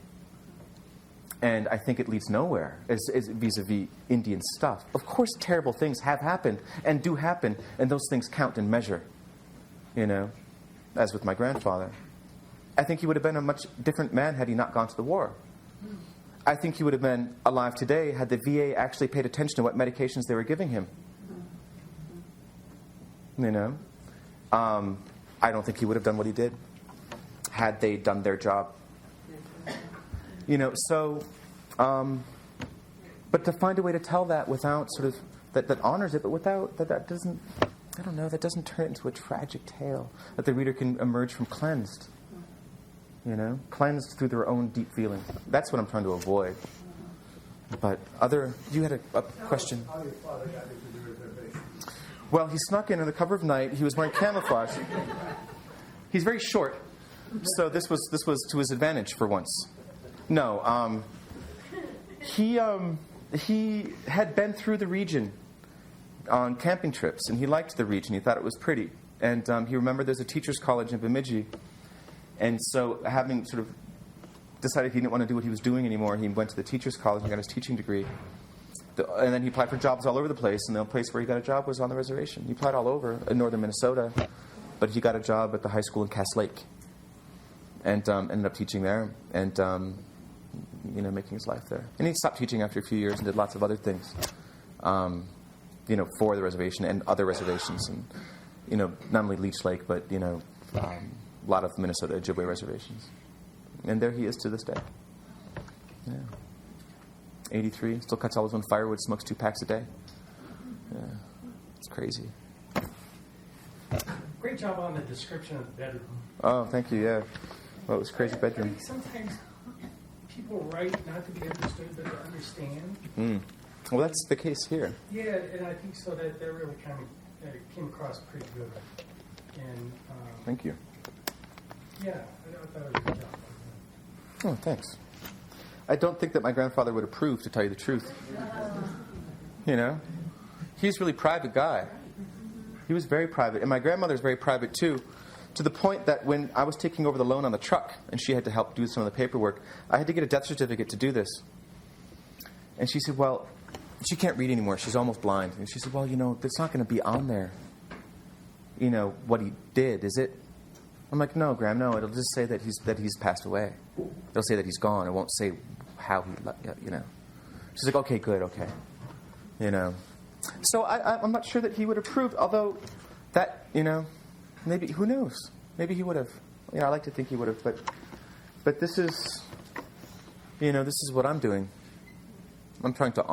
And I think it leads nowhere as vis-a-vis Indian stuff. Of course, terrible things have happened and do happen, and those things count and measure, as with my grandfather. I think he would have been a much different man had he not gone to the war. I think he would have been alive today had the VA actually paid attention to what medications they were giving him. I don't think he would have done what he did had they done their job. But to find a way to tell that without sort of, that honors it, but without, that doesn't, I don't know, that doesn't turn it into a tragic tale, that the reader can emerge from cleansed. Cleansed through their own deep feelings. That's what I'm trying to avoid. But you had a question? How your father got into the reservation? Well, he snuck in on the cover of night. He was wearing camouflage. He's very short, so this was to his advantage for once. No, he had been through the region on camping trips, and he liked the region. He thought it was pretty, and he remembered there's a teachers' college in Bemidji. And so, having sort of decided he didn't want to do what he was doing anymore, he went to the teacher's college and got his teaching degree. And then he applied for jobs all over the place, and the place where he got a job was on the reservation. He applied all over in northern Minnesota, but he got a job at the high school in Cass Lake, and ended up teaching there, and making his life there. And he stopped teaching after a few years and did lots of other things, for the reservation and other reservations, and not only Leech Lake, but a lot of Minnesota Ojibwe reservations. And there he is to this day. Yeah. 83, still cuts all his own firewood, smokes 2 packs a day. Yeah. It's crazy. Great job on the description of the bedroom. Oh, thank you, yeah. Well, it was a crazy I bedroom. think sometimes people write not to be understood, but to understand. Well, that's the case here. Yeah, and I think so that really kind of came across pretty good. And Thank you. yeah, I thought it was a good job. Oh, thanks. I don't think that my grandfather would approve, to tell you the truth. He's a really private guy. He was very private. And my grandmother's very private, too, to the point that when I was taking over the loan on the truck and she had to help do some of the paperwork, I had to get a death certificate to do this. And she said, well, she can't read anymore. She's almost blind. And she said, well, it's not going to be on there, what he did, is it? I'm like, no, Graham, no. It'll just say that he's passed away. It'll say that he's gone. It won't say how he, She's like, okay, good, okay. So I'm not sure that he would approve, although that, maybe, who knows? Maybe he would have. I like to think he would have, but this is, this is what I'm doing. I'm trying to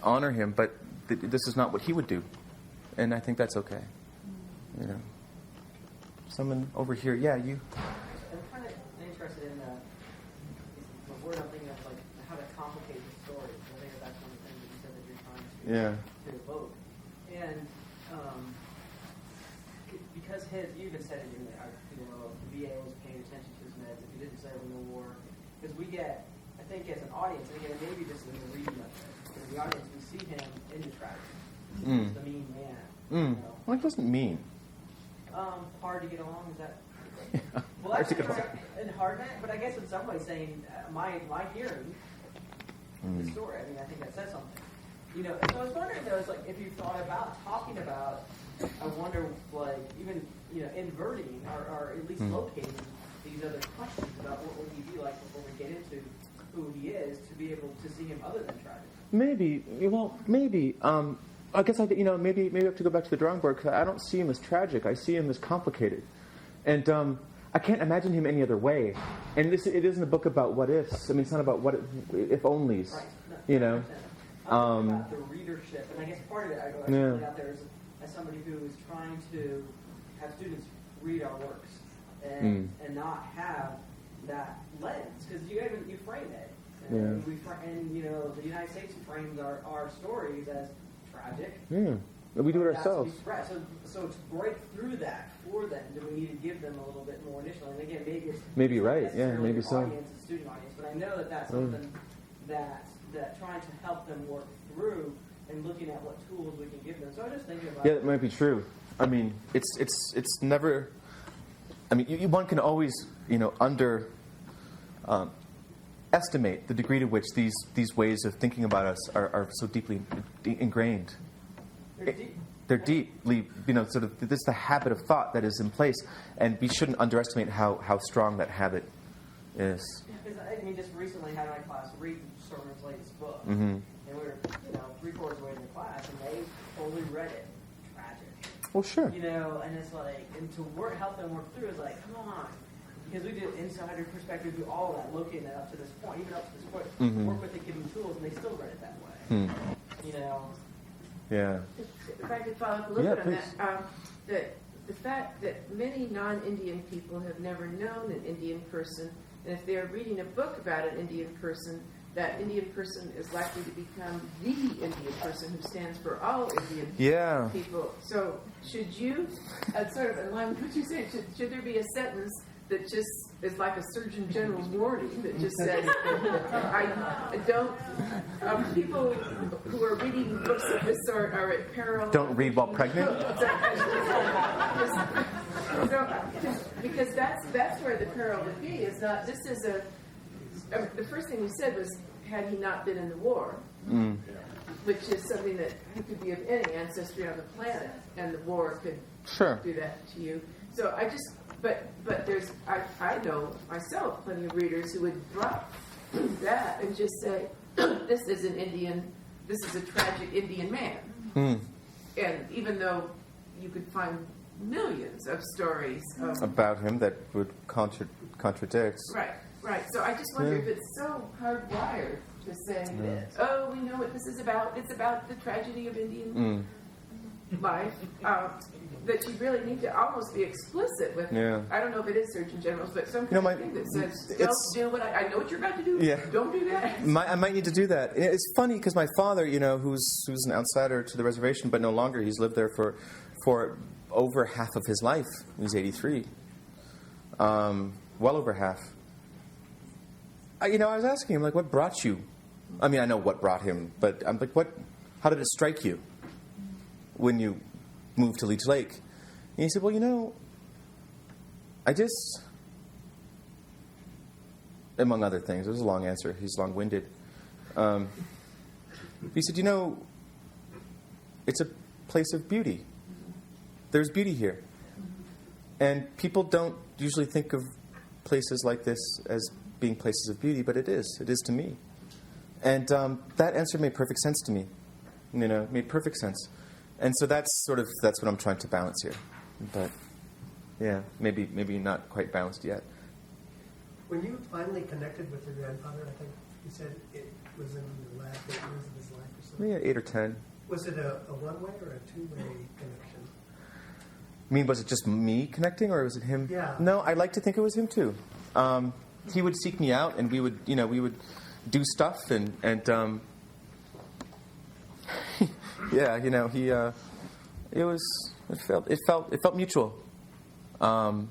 honor him, but this is not what he would do. And I think that's okay. Someone over here, yeah, you. I'm kind of interested in the word I'm thinking of, like how to complicate the story. I think that's one of the things that you said that you're trying to evoke. And because you even said it in the VA was paying attention to his meds. If he didn't say it in the war, because we get, I think as an audience, and again maybe this is in the reading of it, as the audience we see him in the tragedy. He's the mean man. Well, it wasn't mean. Hard to get along, is that? Yeah. Well, Hard to actually, get along. and hard, but I guess in some ways saying my hearing the story. I mean, I think that says something. And so I was wondering though, it's like if you thought about talking about, I wonder, like even inverting or at least locating these other questions about what would he be like before we get into who he is, to be able to see him other than tragic. Maybe. I guess maybe I have to go back to the drawing board, because I don't see him as tragic. I see him as complicated, and I can't imagine him any other way. And it isn't a book about what ifs. I mean, it's not about if onlys. Right. You know. About the readership, and I guess part of it I go actually out there as somebody who is trying to have students read our works and not have that lens, because you frame it, and the United States frames our stories as tragic. Yeah, we do it ourselves. So to break through that for them, do we need to give them a little bit more initially? And again, maybe it's right, yeah, maybe so. Audience, a student audience, but I know that that's something that trying to help them work through and looking at what tools we can give them. So I was just thinking about. Yeah, that might be true. I mean, it's never. I mean, one can always estimate the degree to which these ways of thinking about us are so deeply ingrained. They're deep. They're deeply, sort of. This is the habit of thought that is in place, and we shouldn't underestimate how strong that habit is. Because I mean, just recently had my class read Sermon's latest book, Mm-hmm. and we were 3/4 of the way in the class, and they totally read it tragic. Well, sure. And it's like, and to help them work through is like, come on, because we did insider perspective, do all of that, looking at up to this point, even up to this point, work with the given tools, and they still read it that way. Yeah. If I could follow up a little bit on please. the fact that many non-Indian people have never known an Indian person, and if they're reading a book about an Indian person, that Indian person is likely to become the Indian person who stands for all Indian people. So should you, sort of in line with what you're saying, should there be a sentence that just is like a Surgeon General's warning that just says, I don't, people who are reading books of this sort are at peril. Don't read while pregnant? Because that's where the peril would be. Is not, this is the first thing you said was, had he not been in the war, which is something that he could be of any ancestry on the planet, and the war could do that to you. So I just, but there's, I know myself plenty of readers who would drop that and just say, this is a tragic Indian man. And even though you could find millions of stories about him that would contradict. Right. So I just wonder if it's so hardwired to say, oh, we know what this is about. It's about the tragedy of Indian life. That you really need to almost be explicit with. I don't know if it is Surgeon General's, but some kind of thing that says, don't do what I know what you're about to do. Don't do that. I might need to do that. It's funny because my father, who's an outsider to the reservation, but no longer, he's lived there for over half of his life. He's 83. Well over half. I was asking him, like, what brought you? I mean, I know what brought him, but I'm like, how did it strike you when you moved to Leech Lake? And he said, well, I just, among other things, it was a long answer. He's long-winded. He said, it's a place of beauty. There's beauty here. And people don't usually think of places like this as being places of beauty, but it is. It is to me. And that answer made perfect sense to me. Made perfect sense. And so that's what I'm trying to balance here. But yeah, maybe not quite balanced yet. When you finally connected with your grandfather, I think you said it was in the last 8 years of his life or something. Yeah, 8 or 10. Was it a one-way or a two-way connection? I mean, was it just me connecting, or was it him? Yeah. No, I like to think it was him too. He would seek me out, and we would do stuff, and yeah, it felt mutual, and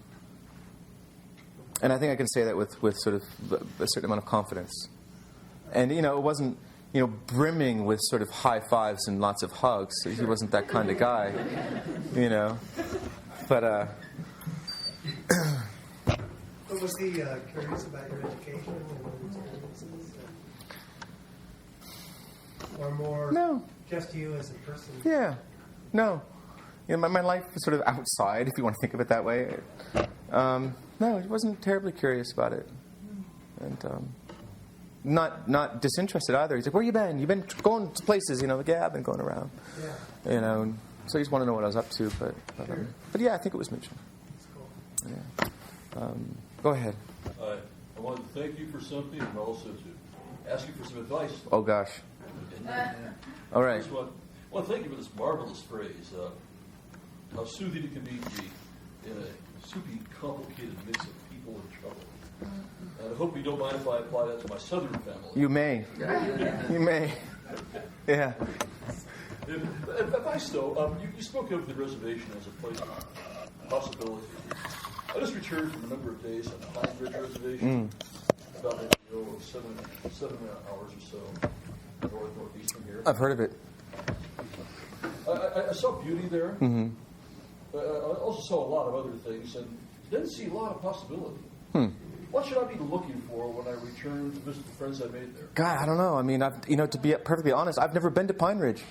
I think I can say that with sort of a certain amount of confidence, and it wasn't brimming with sort of high fives and lots of hugs. He wasn't that kind of guy, but. Was he curious about your education and your experiences? Or more just you as a person? Yeah. No. my life was sort of outside, if you want to think of it that way. No, he wasn't terribly curious about it. And not disinterested either. He's like, where you been? You been going to places? Like, yeah, I've been going around. Yeah. So he just wanted to know what I was up to. But yeah, I think it was mutual. That's cool. Yeah. Go ahead. I wanted to thank you for something and also to ask you for some advice. Oh, gosh. All right. First one, I want to thank you for this marvelous phrase, how soothing it can be to be in a soupy, complicated mix of people in trouble. And I hope you don't mind if I apply that to my southern family. You may. You may. Yeah. Advice, though, you spoke of the reservation as a place of possibility. I just returned from a number of days on the Pine Ridge Reservation, about maybe 7 hours or so northeastern here. I've heard of it. I saw beauty there. Mm-hmm. I also saw a lot of other things and didn't see a lot of possibility. What should I be looking for when I return to visit the friends I made there? God, I don't know. I mean, to be perfectly honest, I've never been to Pine Ridge.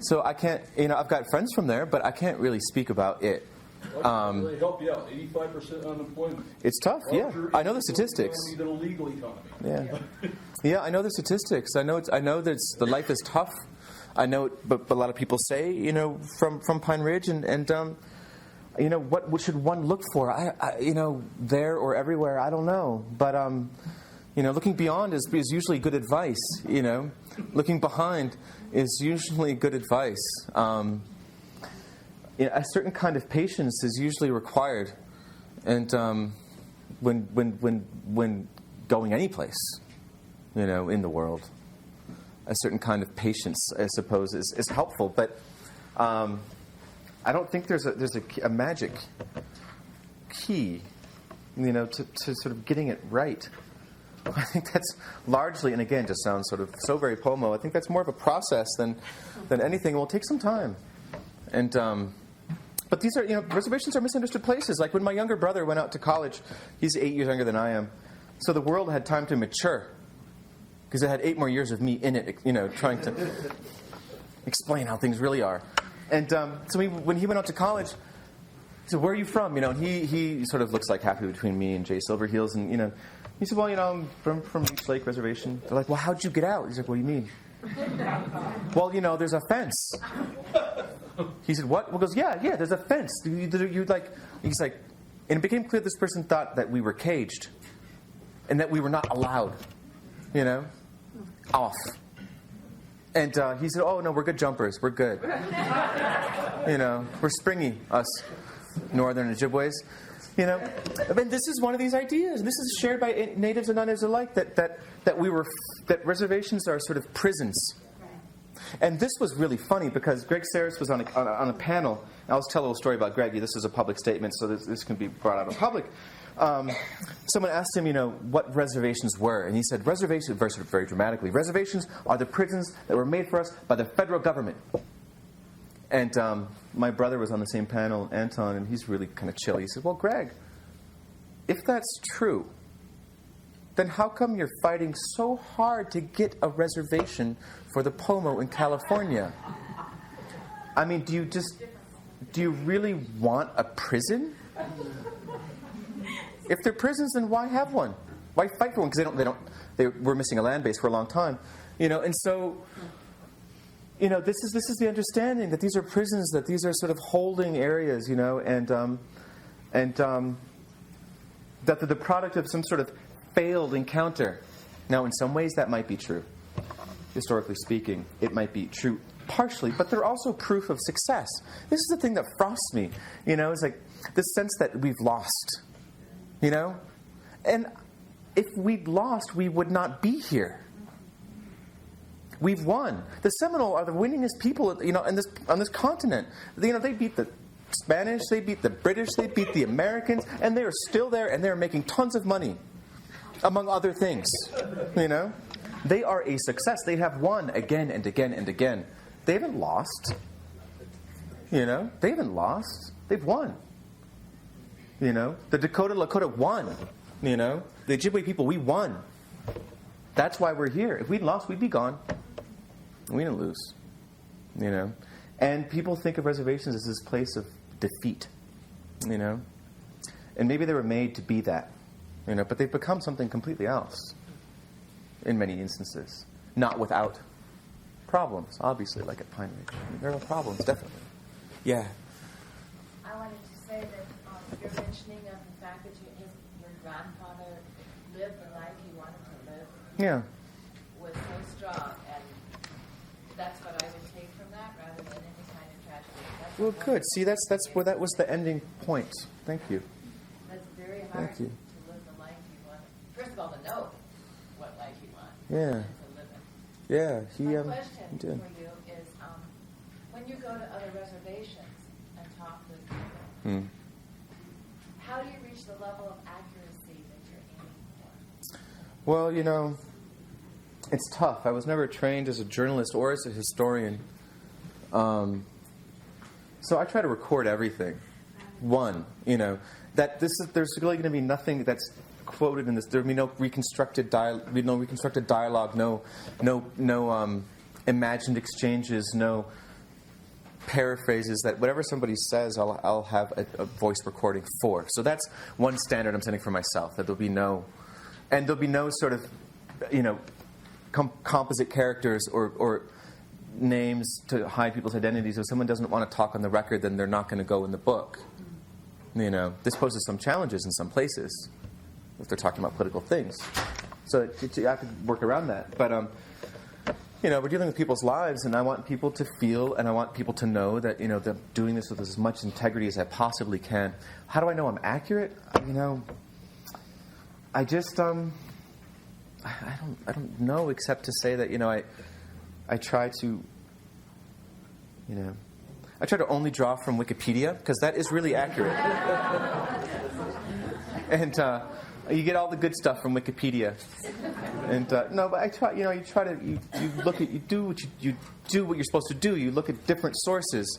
So I can't, I've got friends from there, but I can't really speak about it. They help you out. 85% unemployment. It's tough, yeah. I know the statistics. Than a legal economy. Yeah, yeah. I know the statistics. I know that the life is tough. I know, but a lot of people say, from Pine Ridge, and what should one look for? There or everywhere, I don't know. But looking beyond is usually good advice. Looking behind is usually good advice. A certain kind of patience is usually required, and when going any place, in the world, a certain kind of patience, I suppose, is helpful. But I don't think there's a magic key, to sort of getting it right. I think that's largely, and again, just sounds sort of so very Pomo. I think that's more of a process than anything. It will take some time, and. But these are, reservations are misunderstood places. Like when my younger brother went out to college, he's 8 years younger than I am. So the world had time to mature because it had 8 more years of me in it, trying to explain how things really are. And so when he went out to college, he said, where are you from? And he sort of looks like happy between me and Jay Silverheels. And, he said, well, I'm from Leech Lake Reservation. They're like, well, how'd you get out? He's like, what do you mean? Well, there's a fence. He said, what? Well, goes, yeah, there's a fence. He's like, and it became clear this person thought that we were caged and that we were not allowed, off. And he said, oh, no, we're good jumpers. We're good. We're springy, us northern Ojibwes. I mean, this is one of these ideas. This is shared by natives and non-natives alike, that reservations are sort of prisons. And this was really funny because Greg Saris was on a panel. I'll tell a little story about Greg. This is a public statement, so this can be brought out in public. Someone asked him, what reservations were. And he said, reservations, very dramatically, reservations are the prisons that were made for us by the federal government. And my brother was on the same panel, Anton, and he's really kind of chill. He said, well, Greg, if that's true, then how come you're fighting so hard to get a reservation for the Pomo in California? I mean, do you really want a prison? If they're prisons, then why have one? Why fight for one? Because they were missing a land base for a long time, and so, this is the understanding that these are prisons, that these are sort of holding areas, and that they're the product of some sort of failed encounter. Now, in some ways, that might be true. Historically speaking, it might be true partially, but they're also proof of success. This is the thing that frosts me, it's like this sense that we've lost, And if we'd lost, we would not be here. We've won. The Seminole are the winningest people, on this continent. They beat the Spanish, they beat the British, they beat the Americans, and they are still there, and they're making tons of money, among other things. They are a success. They have won again and again and again. They haven't lost. They haven't lost. They've won. The Dakota Lakota won. The Ojibwe people, we won. That's why we're here. If we'd lost, we'd be gone. We didn't lose. And people think of reservations as this place of defeat, you know. And maybe they were made to be that, you know, but they've become something completely else in many instances. Not without problems, obviously, like at Pine Ridge. I mean, there are problems, definitely. Yeah. I wanted to say that your mentioning of the fact that your grandfather lived the life he wanted to live Yeah. was so strong, and that's what I would take from that, rather than any kind of tragedy. That's Well, good. See, that's where that was the ending point. Thank you. That's very hard Thank you. to live the life you want. First of all, to know what life you want. Yeah. And to live it. Yeah. My question he did. for you is, when you go to other reservations and talk with people, how do you reach the level of accuracy that you're aiming for? Well, you know, it's tough. I was never trained as a journalist or as a historian. So I try to record everything. One, you know, there's really going to be nothing that's quoted in this. There'll be no reconstructed dialogue, no imagined exchanges, no paraphrases. That whatever somebody says, I'll have a voice recording for. So that's one standard I'm setting for myself. That there'll be no sort of, you know, composite characters or names to hide people's identities. If someone doesn't want to talk on the record, then they're not going to go in the book. You know, this poses some challenges in some places if they're talking about political things. So I have to work around that. But, you know, we're dealing with people's lives, and I want people to feel and I want people to know that, you know, that I'm doing this with as much integrity as I possibly can. How do I know I'm accurate? You know, I just, I don't know, except to say that, you know, I try to, you know, I try to only draw from Wikipedia, because that is really accurate. And you get all the good stuff from Wikipedia. And no, but I try, you know, you look at, you do what you're supposed to do. You look at different sources.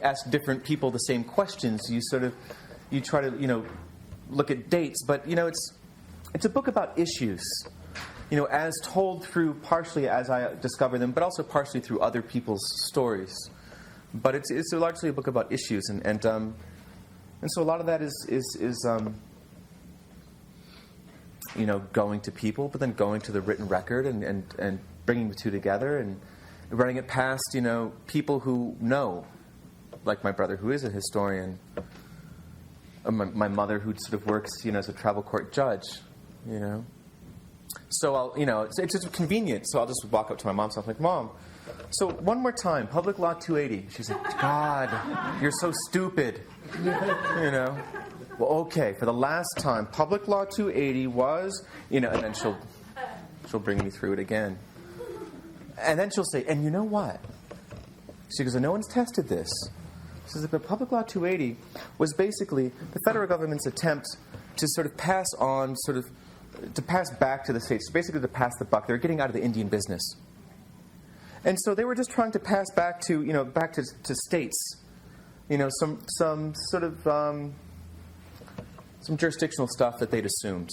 Ask different people the same questions. You try to, you know, look at dates. But, you know, it's a book about issues. You know, as told through partially as I discover them, but also partially through other people's stories. But it's largely a book about issues, and so a lot of that is you know, going to people, but then going to the written record and bringing the two together and running it past, you know, people who know, like my brother who is a historian, my mother who sort of works, you know, as a travel court judge, you know. So I'll, you know, it's just convenient. So I'll just walk up to my mom. So I'm like, Mom, so one more time, Public Law 280. She's like, God, you're so stupid. You know. Well, okay, for the last time, Public Law 280 was, you know, and then she'll bring me through it again. And then she'll say, and you know what? She goes, no one's tested this. She says, but Public Law 280 was basically the federal government's attempt to sort of pass back to the states, basically to pass the buck. They were getting out of the Indian business. And so they were just trying to pass back to, you know, back to states, you know, some sort of some jurisdictional stuff that they'd assumed.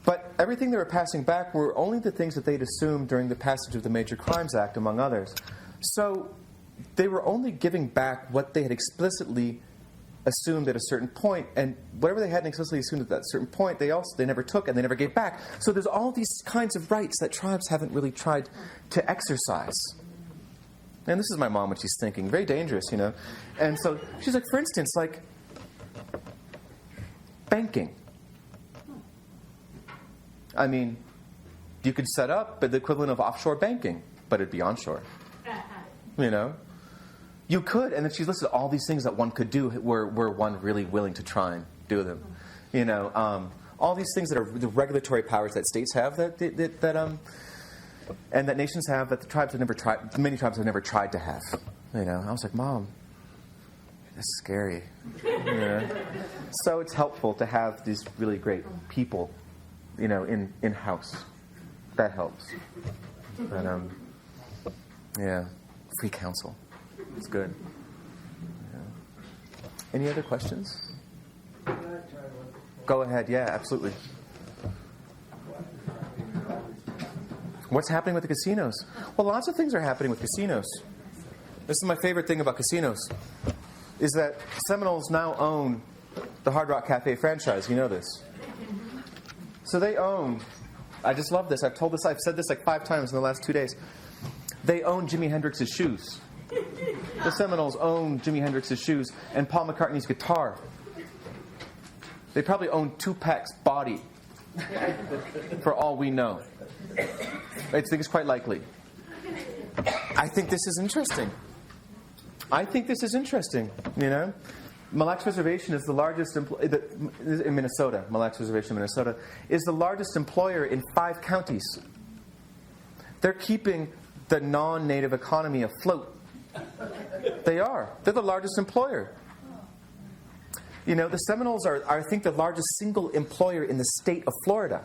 But everything they were passing back were only the things that they'd assumed during the passage of the Major Crimes Act, among others. So they were only giving back what they had explicitly assumed at a certain point, and whatever they hadn't explicitly assumed at that certain point, they never took and they never gave back. So there's all these kinds of rights that tribes haven't really tried to exercise. And this is my mom when she's thinking, very dangerous, you know. And so she's like, for instance, like banking. I mean, you could set up the equivalent of offshore banking, but it'd be onshore. You know? You could, and then she's listed all these things that one could do were one really willing to try and do them. You know, all these things that are the regulatory powers that states have and that nations have that the tribes have never tried. Many tribes have never tried to have. You know, I was like, Mom, that's scary. You know? So it's helpful to have these really great people, you know, in house. That helps. But yeah, free counsel. It's good. Yeah. Any other questions? Go ahead. Yeah, absolutely. What's happening with the casinos? Well, lots of things are happening with casinos. This is my favorite thing about casinos, is that Seminoles now own the Hard Rock Cafe franchise. You know this. So they own, I just love this. I've said this like 5 times in the last 2 days. They own Jimi Hendrix's shoes. The Seminoles own Jimi Hendrix's shoes and Paul McCartney's guitar. They probably own Tupac's body, for all we know. I think it's quite likely. I think this is interesting. You know? Mille Lacs Reservation is the largest in Minnesota. Mille Lacs Reservation, Minnesota, is the largest employer in 5 counties. They're keeping the non-native economy afloat. They are. They're the largest employer. You know, the Seminoles are, I think, the largest single employer in the state of Florida.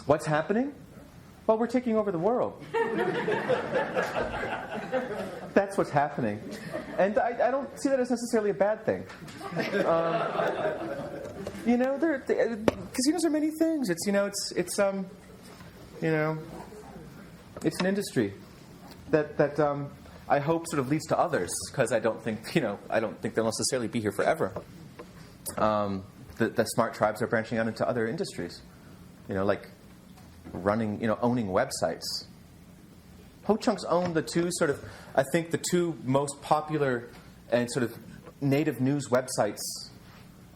What's happening? Well, we're taking over the world. That's what's happening. And I don't see that as necessarily a bad thing. You know, casinos are many things. It's an industry that I hope sort of leads to others, because I don't think they'll necessarily be here forever. The smart tribes are branching out into other industries, like owning websites. Ho-Chunks own the two most popular and sort of native news websites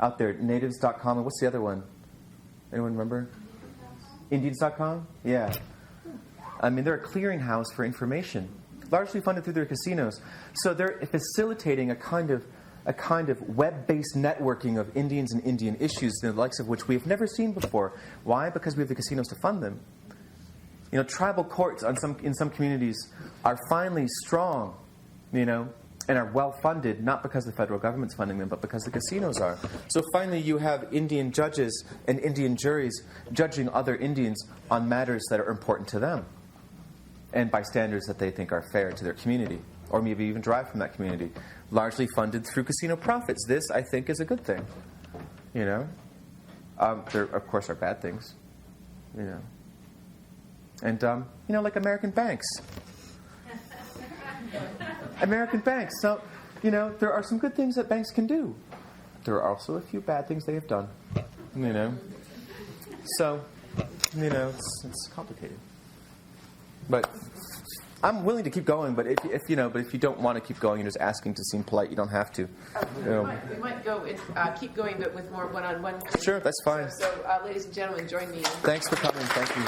out there, natives.com, and what's the other one? Anyone remember? Indians.com? Yeah. I mean, they're a clearinghouse for information, largely funded through their casinos. So they're facilitating a kind of web-based networking of Indians and Indian issues, the likes of which we have never seen before. Why? Because we have the casinos to fund them. Tribal courts in some communities are finally strong, and are well-funded, not because the federal government's funding them, but because the casinos are. So finally you have Indian judges and Indian juries judging other Indians on matters that are important to them, and by standards that they think are fair to their community, or maybe even derived from that community, largely funded through casino profits. This, I think, is a good thing. There, of course, are bad things. And, like American banks. American banks. So, there are some good things that banks can do. There are also a few bad things they have done. So, it's complicated. But I'm willing to keep going. But if you don't want to keep going, you're just asking to seem polite. You don't have to. We might go and keep going, but with more one-on-one. Sure, that's fine. So, ladies and gentlemen, join me. Thanks for coming. Thank you.